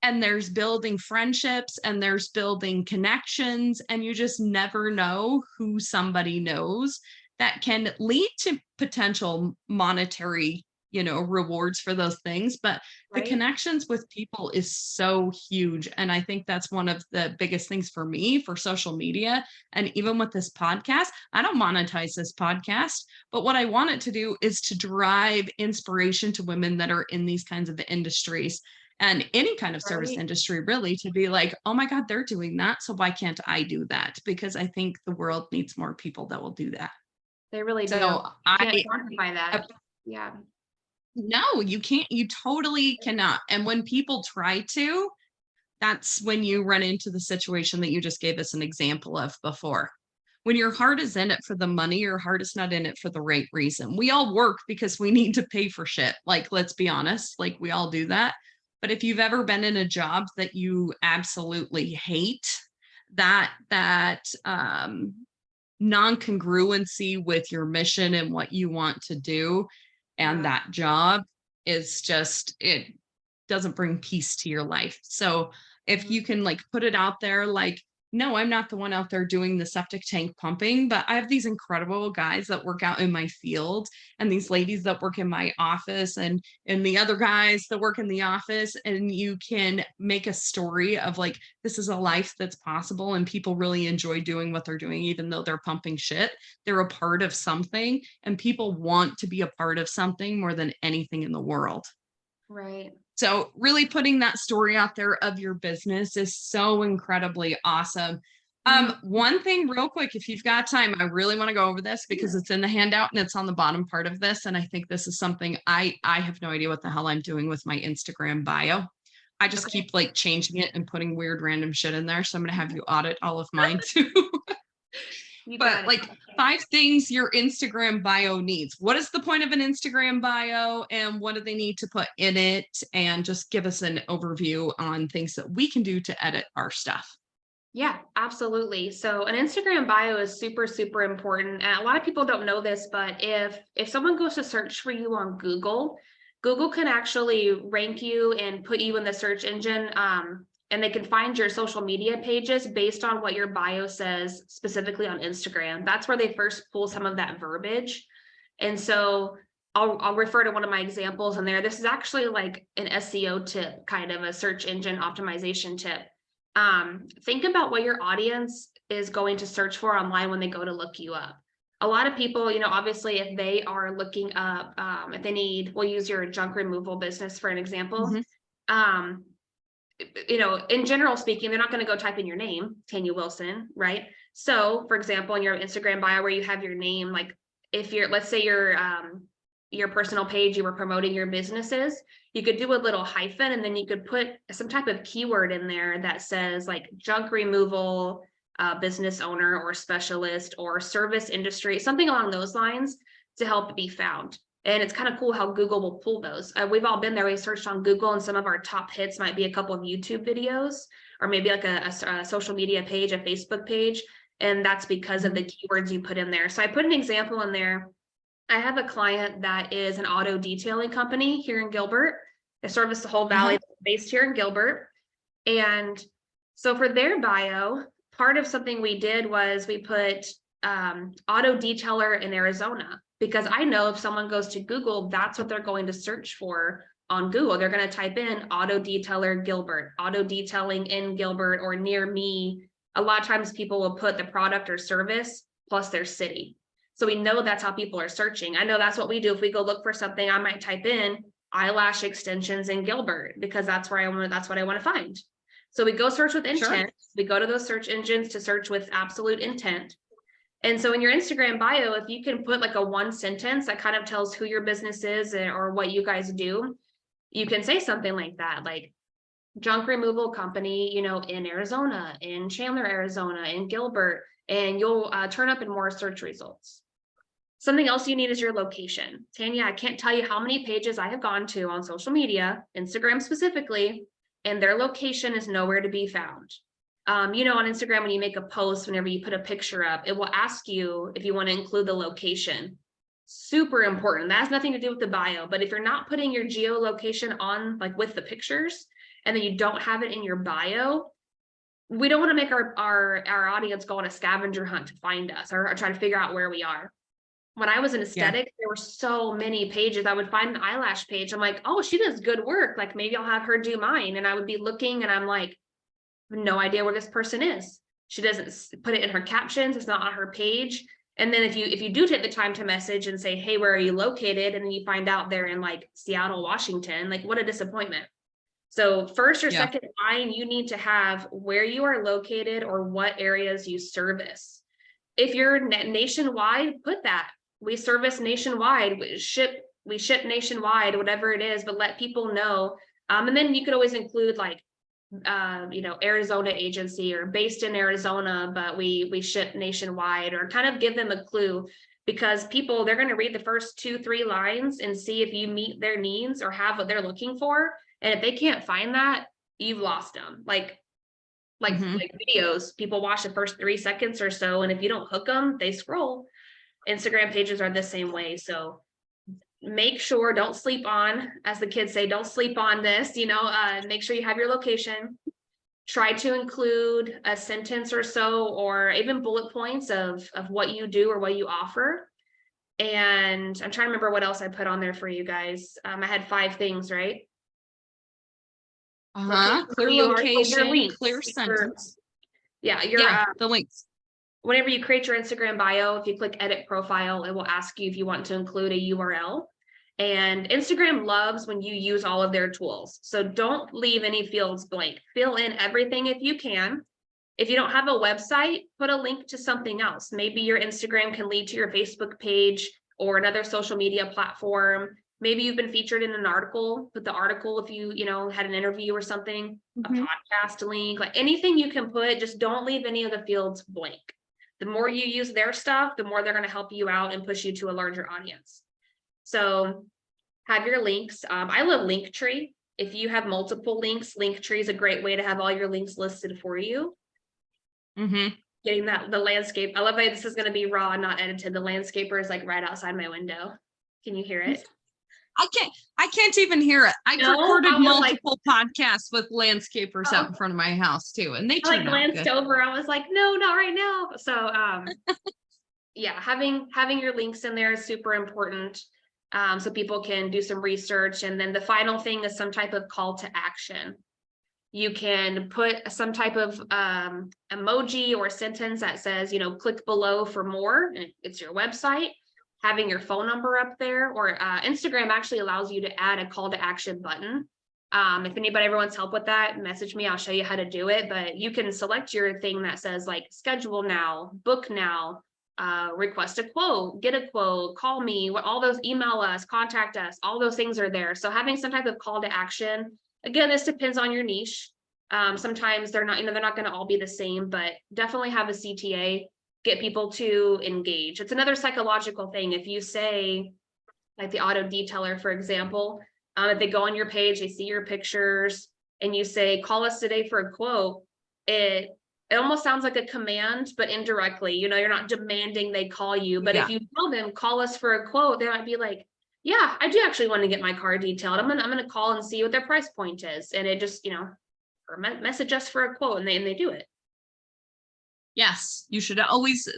and there's building friendships, and there's building connections, and you just never know who somebody knows that can lead to potential monetary rewards for those things. But the connections with people is so huge. And I think that's one of the biggest things for me for social media. And even with this podcast, I don't monetize this podcast, but what I want it to do is to drive inspiration to women that are in these kinds of industries and any kind of service industry, really, to be like, oh my God, they're doing that. So why can't I do that? Because I think the world needs more people that will do that. They really do. So I can't quantify that. Yeah. No, you can't. You totally cannot. And when people try to, that's when you run into the situation that you just gave us an example of before. When your heart is in it for the money, your heart is not in it for the right reason. We all work because we need to pay for shit. Like, let's be honest, like we all do that. But if you've ever been in a job that you absolutely hate, that non-congruency with your mission and what you want to do, and that job is just, it doesn't bring peace to your life. So if you can like put it out there, like, no, I'm not the one out there doing the septic tank pumping, but I have these incredible guys that work out in my field, and these ladies that work in my office, and the other guys that work in the office, and you can make a story of like, this is a life that's possible and people really enjoy doing what they're doing, even though they're pumping shit. They're a part of something, and people want to be a part of something more than anything in the world. Right. So really putting that story out there of your business is so incredibly awesome. One thing real quick, if you've got time, I really want to go over this because it's in the handout and it's on the bottom part of this. And I think this is something I have no idea what the hell I'm doing with my Instagram bio. I just keep like changing it and putting weird random shit in there. So I'm going to have you audit all of mine too. But like 5 things your Instagram bio needs. What is the point of an Instagram bio, and what do they need to put in it? And just give us an overview on things that we can do to edit our stuff. Yeah, absolutely. So an Instagram bio is super, super important. And a lot of people don't know this, but if someone goes to search for you on Google, Google can actually rank you and put you in the search engine. And they can find your social media pages based on what your bio says specifically on Instagram. That's where they first pull some of that verbiage. And so I'll refer to one of my examples in there. This is actually like an SEO tip, kind of a search engine optimization tip. Think about what your audience is going to search for online when they go to look you up. A lot of people, obviously, if they are looking up, if they need, we'll use your junk removal business for an example. In general speaking, they're not going to go type in your name, Tanya Wilson, right? So, for example, in your Instagram bio where you have your name, like if you're, let's say your personal page, you were promoting your businesses, you could do a little hyphen, and then you could put some type of keyword in there that says like junk removal business owner or specialist or service industry, something along those lines to help it be found. And it's kind of cool how Google will pull those. We've all been there. We searched on Google, and some of our top hits might be a couple of YouTube videos, or maybe like a social media page, a Facebook page. And that's because of the keywords you put in there. So I put an example in there. I have a client that is an auto detailing company here in Gilbert. They service the whole valley, based here in Gilbert. And so for their bio, part of something we did was we put auto detailer in Arizona, because I know if someone goes to Google, that's what they're going to search for on Google. They're going to type in auto detailer Gilbert, auto detailing in Gilbert or near me. A lot of times people will put the product or service plus their city. So we know that's how people are searching. I know that's what we do. If we go look for something, I might type in eyelash extensions in Gilbert because that's what I want to find. So we go search with intent. We go to those search engines to search with absolute intent. And so in your Instagram bio, if you can put like a 1 sentence that kind of tells who your business is or what you guys do, you can say something like that, like junk removal company, in Arizona, in Chandler, Arizona, in Gilbert, and you'll turn up in more search results. Something else you need is your location. Tanya, I can't tell you how many pages I have gone to on social media, Instagram specifically, and their location is nowhere to be found. On Instagram, when you make a post, whenever you put a picture up, it will ask you if you want to include the location. Super important. That has nothing to do with the bio, but if you're not putting your geolocation on, like with the pictures, and then you don't have it in your bio, we don't want to make our audience go on a scavenger hunt to find us or try to figure out where we are. When I was in aesthetics, there were so many pages. I would find an eyelash page. I'm like, oh, she does good work. Like maybe I'll have her do mine. And I would be looking and I'm like, no idea where this person is. She doesn't put it in her captions. It's not on her page. And then if you do take the time to message and say, hey, where are you located? And then you find out they're in like Seattle, Washington, like what a disappointment. So first or second line, you need to have where you are located or what areas you service. If you're nationwide, put that. We service nationwide, we ship nationwide, whatever it is, but let people know. And then you could always include like, Arizona agency or based in Arizona, but we ship nationwide, or kind of give them a clue, because people, they're going to read the first 2-3 lines and see if you meet their needs or have what they're looking for. And if they can't find that, you've lost them. Like videos, people watch the first 3 seconds or so, and if you don't hook them, they scroll. Instagram pages are the same way. So make sure, don't sleep on, as the kids say, don't sleep on this, make sure you have your location. Try to include a sentence or so, or even bullet points of what you do or what you offer. And I'm trying to remember what else I put on there for you guys. I had 5 things, right? Clear Your location, links, clear sentence. The links. Whenever you create your Instagram bio, if you click edit profile, it will ask you if you want to include a URL. And Instagram loves when you use all of their tools. So don't leave any fields blank. Fill in everything if you can. If you don't have a website, put a link to something else. Maybe your Instagram can lead to your Facebook page or another social media platform. Maybe you've been featured in an article, put the article if you had an interview or something, a podcast link, like anything you can put, just don't leave any of the fields blank. The more you use their stuff, the more they're going to help you out and push you to a larger audience. So have your links. I love Linktree. If you have multiple links, Linktree is a great way to have all your links listed for you. Getting the landscape. I love that this is going to be raw, not edited. The landscaper is like right outside my window. Can you hear it? I can't even hear it. I've recorded multiple podcasts with landscapers out in front of my house too, and they turned out glanced over. I was like, no, not right now. So yeah, having your links in there is super important. So people can do some research. And then the final thing is some type of call to action. You can put some type of emoji or sentence that says, click below for more. And it's your website. Having your phone number up there, or Instagram actually allows you to add a call to action button. If anybody ever wants help with that, message me. I'll show you how to do it. But you can select your thing that says like schedule now, book now, request a quote, get a quote, call me, all those, email us, contact us, all those things are there. So having some type of call to action. Again, this depends on your niche. Sometimes they're not going to all be the same, but definitely have a CTA. Get people to engage. It's another psychological thing. If you say, like the auto detailer, for example, if they go on your page, they see your pictures, and you say, call us today for a quote, it almost sounds like a command, but indirectly, you're not demanding they call you. But if you tell them, call us for a quote, they might be like, yeah, I do actually want to get my car detailed. I'm gonna call and see what their price point is. And it just, or message us for a quote, and they do it. Yes, you should always,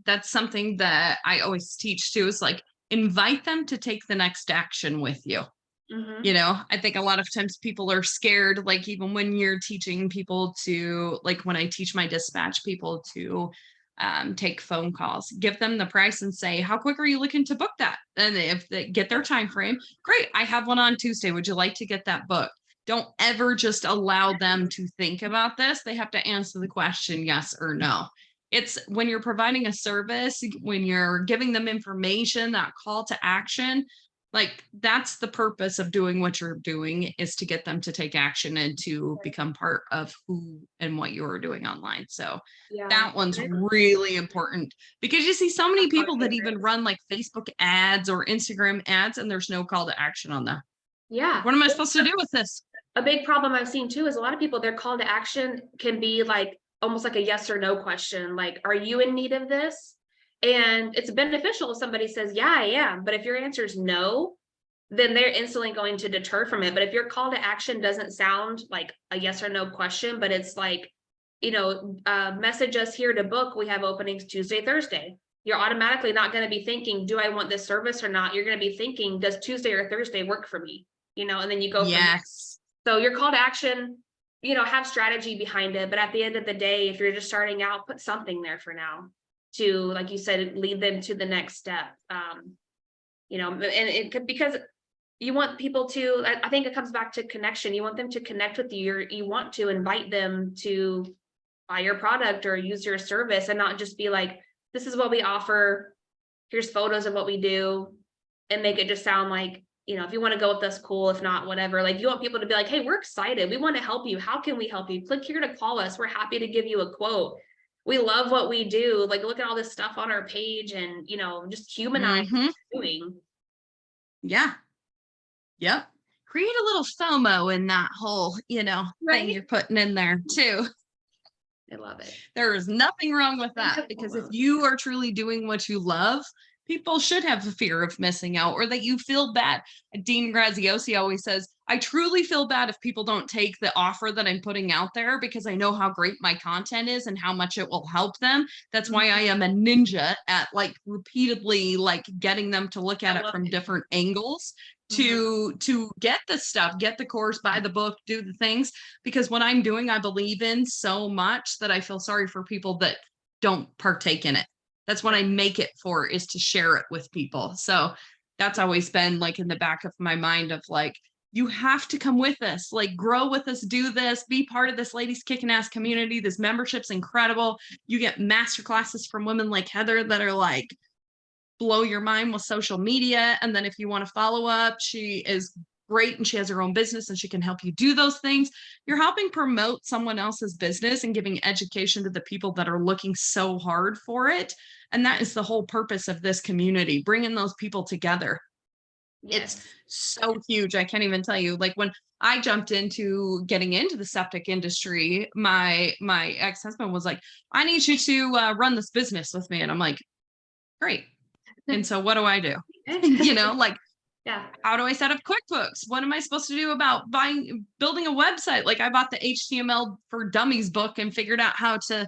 that's something that I always teach too, is like invite them to take the next action with you. I think a lot of times people are scared, like even when you're teaching people to, like when I teach my dispatch people to take phone calls, give them the price and say, how quick are you looking to book that? And if they get their time frame, great, I have one on Tuesday. Would you like to get that booked? Don't ever just allow them to think about this. They have to answer the question, yes or no. It's when you're providing a service, when you're giving them information, that call to action, like that's the purpose of doing what you're doing, is to get them to take action and to become part of who and what you're doing online. So that one's really important, because you see so many people that even run like Facebook ads or Instagram ads, and there's no call to action on them. Yeah. What am I supposed to do with this? A big problem I've seen too is a lot of people, their call to action can be like almost like a yes or no question. Like, are you in need of this? And it's beneficial if somebody says, yeah, I am. But if your answer is no, then they're instantly going to deter from it. But if your call to action doesn't sound like a yes or no question, but it's like, message us here to book. We have openings Tuesday, Thursday. You're automatically not going to be thinking, do I want this service or not? You're going to be thinking, does Tuesday or Thursday work for me? And then you go from there. So your call to action, have strategy behind it. But at the end of the day, if you're just starting out, put something there for now to, like you said, lead them to the next step. And it could, because you want people to, I think it comes back to connection. You want them to connect with you. You want to invite them to buy your product or use your service, and not just be like, this is what we offer. Here's photos of what we do, and make it just sound like, if you want to go with us, cool. If not, whatever. Like, you want people to be like, hey, we're excited. We want to help you. How can we help you? Click here to call us. We're happy to give you a quote. We love what we do. Like, look at all this stuff on our page, and, just humanize what we're doing. Yeah. Yep. create a little FOMO in that whole, thing Right. you're putting in there too. I love it. There is nothing wrong with that, because if you are truly doing what you love, people should have the fear of missing out, or that you feel bad. Dean Graziosi always says, I truly feel bad if people don't take the offer that I'm putting out there, because I know how great my content is and how much it will help them. That's why I am a ninja at like repeatedly like getting them to look at it from different angles to get the stuff, get the course, buy the book, do the things, because what I'm doing, I believe in so much that I feel sorry for people that don't partake in it. That's what I make it for, is to share it with people. So that's always been like in the back of my mind of like, you have to come with us, like grow with us, do this, be part of this Ladies Kicking Ass community. This membership's incredible. You get master classes from women like Heather that are like, blow your mind with social media. And then if you want to follow up, she is great and she has her own business and she can help you do those things. You're helping promote someone else's business and giving education to the people that are looking so hard for it. And that is the whole purpose of this community, bringing those people together. Yes. It's so huge. I can't even tell you, like when I jumped into getting into the septic industry, my ex-husband was like, I need you to run this business with me. And I'm like, great. And so what do? Like, Yeah. how do I set up QuickBooks? What am I supposed to do about building a website? Like I bought the HTML for Dummies book and figured out how to,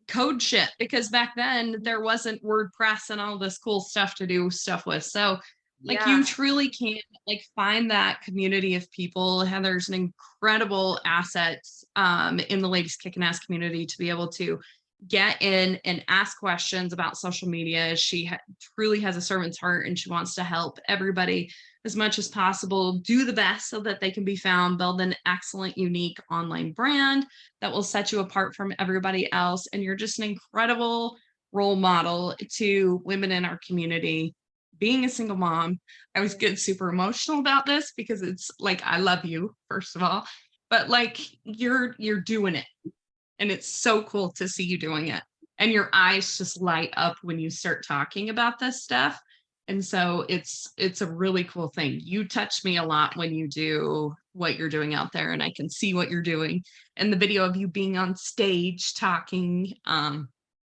code shit, because back then there wasn't WordPress and all this cool stuff to do stuff with. So like you truly can like find that community of people. Heather's an incredible asset in the Ladies Kicking Ass community to be able to get in and ask questions about social media. She truly has a servant's heart and she wants to help everybody as much as possible do the best so that they can be found, build an excellent, unique online brand that will set you apart from everybody else. And you're just an incredible role model to women in our community. Being a single mom, I always get super emotional about this because it's like, I love you, first of all, but like you're doing it. And it's so cool to see you doing it. And your eyes just light up when you start talking about this stuff. And so it's a really cool thing. You touch me a lot when you do what you're doing out there, and I can see what you're doing. And the video of you being on stage talking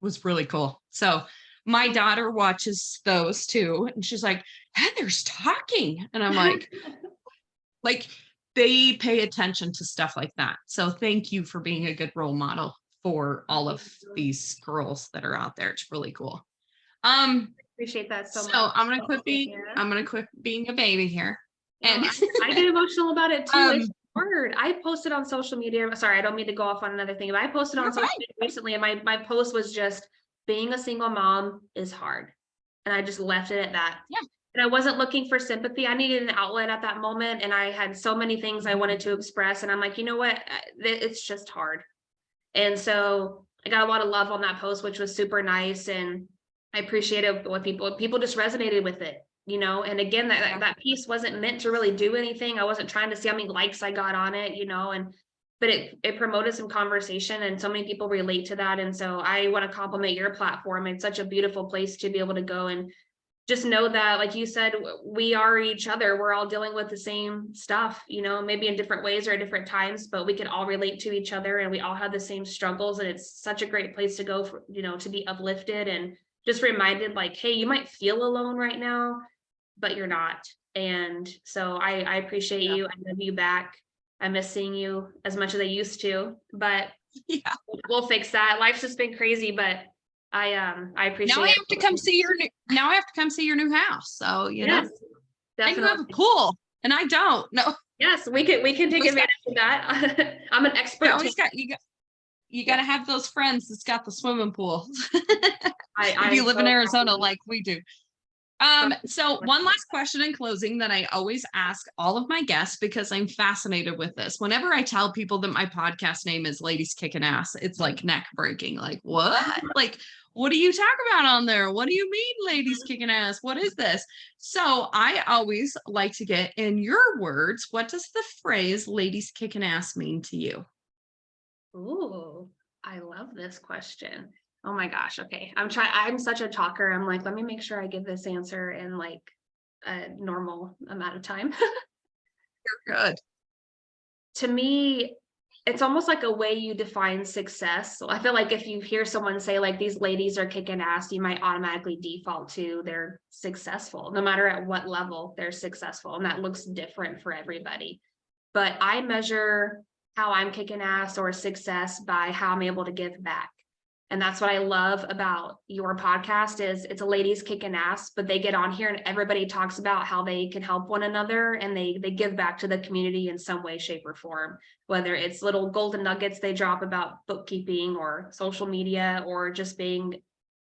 was really cool. So my daughter watches those too, and she's like, Heather's talking. And I'm like, they pay attention to stuff like that. So thank you for being a good role model for all of these girls that are out there. It's really cool. Appreciate that so much. So I'm gonna quit being a baby here. And I get emotional about it too. It's hard. I posted on social media. Sorry, I don't mean to go off on another thing, but I posted on social media recently, and my post was just, being a single mom is hard. And I just left it at that. Yeah. And I wasn't looking for sympathy. I needed an outlet at that moment. And I had so many things I wanted to express. And I'm like, you know what? It's just hard. And so I got a lot of love on that post, which was super nice. And I appreciated what people just resonated with it, and again, that piece wasn't meant to really do anything. I wasn't trying to see how many likes I got on it, but it promoted some conversation, and so many people relate to that. And so I want to compliment your platform. It's such a beautiful place to be able to go and just know that, like you said, we are each other. We're all dealing with the same stuff, maybe in different ways or at different times, but we can all relate to each other, and we all have the same struggles. And it's such a great place to go for, to be uplifted and just reminded, like, hey, you might feel alone right now, but you're not. And so I appreciate you. I love you back. I miss seeing you as much as I used to, but we'll fix that. Life's just been crazy, but I appreciate it. Now I have to come see your new house. So yes, definitely. And you have a pool and I don't. No. Yes, we can take advantage of that. I'm an expert. You got to have those friends that's got the swimming pool. If you live in Arizona like we do. So one last question in closing that I always ask all of my guests, because I'm fascinated with this. Whenever I tell people that my podcast name is Ladies Kicking Ass, it's like neck breaking. Like, what? Like, what do you talk about on there? What do you mean, Ladies Kicking Ass? What is this? So I always like to get, in your words, what does the phrase Ladies Kicking Ass mean to you? Ooh, I love this question. Oh my gosh. Okay. I'm such a talker. I'm like, let me make sure I give this answer in like a normal amount of time. good. To me, it's almost like a way you define success. So I feel like if you hear someone say like these ladies are kicking ass, you might automatically default to they're successful, no matter at what level they're successful. And that looks different for everybody. But I measure how I'm kicking ass or success by how I'm able to give back. And that's what I love about your podcast is it's a ladies kicking ass, but they get on here and everybody talks about how they can help one another and they give back to the community in some way, shape, or form, whether it's little golden nuggets they drop about bookkeeping or social media or just being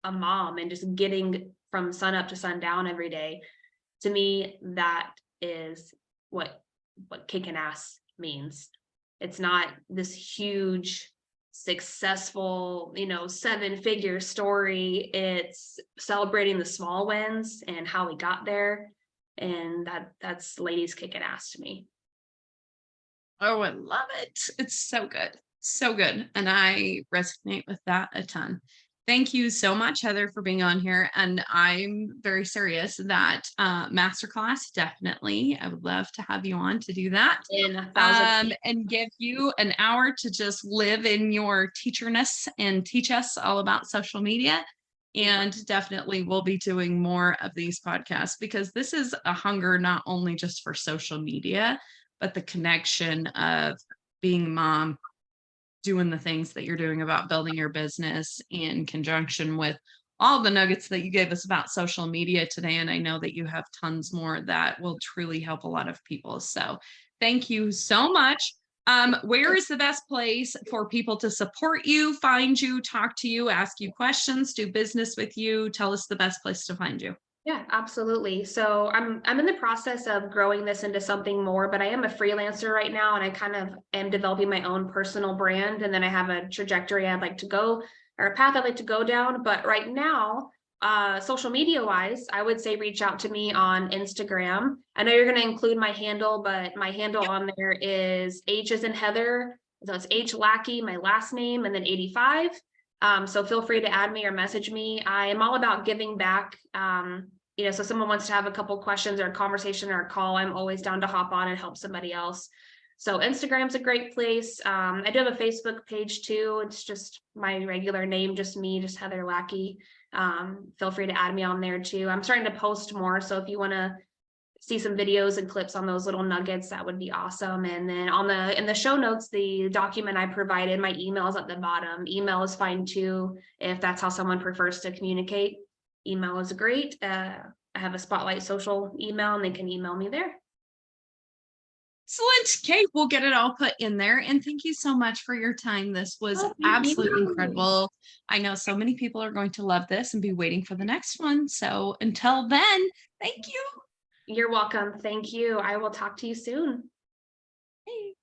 a mom and just getting from sun up to sundown every day. To me, that is what kicking ass means. It's not this huge successful, 7-figure story. It's celebrating the small wins and how we got there. And that's ladies kicking ass to me. Oh, I love it. It's so good. So good. And I resonate with that a ton. Thank you so much, Heather, for being on here. And I'm very serious that masterclass, definitely. I would love to have you on to do that. And give you an hour to just live in your teacherness and teach us all about social media. And definitely we'll be doing more of these podcasts because this is a hunger not only just for social media, but the connection of being a mom, doing the things that you're doing about building your business in conjunction with all the nuggets that you gave us about social media today. And I know that you have tons more that will truly help a lot of people. So thank you so much. Where is the best place for people to support you, find you, talk to you, ask you questions, do business with you? Tell us the best place to find you. Yeah, absolutely. So I'm in the process of growing this into something more, but I am a freelancer right now and I kind of am developing my own personal brand. And then I have a trajectory I'd like to go or a path I'd like to go down. But right now, social media wise, I would say reach out to me on Instagram. I know you're going to include my handle, but my handle on there is H as in Heather. So it's H Lackey, my last name, and then 85. So feel free to add me or message me. I am all about giving back. So someone wants to have a couple questions or a conversation or a call, I'm always down to hop on and help somebody else. So Instagram's a great place. I do have a Facebook page too. It's just my regular name, just me, just Heather Lackey. Feel free to add me on there too. I'm starting to post more. So if you want to see some videos and clips on those little nuggets, that would be awesome. And then in the show notes, the document I provided, my email is at the bottom. Email is fine too, if that's how someone prefers to communicate. Email is great. I have a Spotlight Social email and they can email me there. Excellent. Kate, we'll get it all put in there. And thank you so much for your time. This was absolutely incredible. I know so many people are going to love this and be waiting for the next one. So until then, thank you. You're welcome. Thank you. I will talk to you soon. Hey.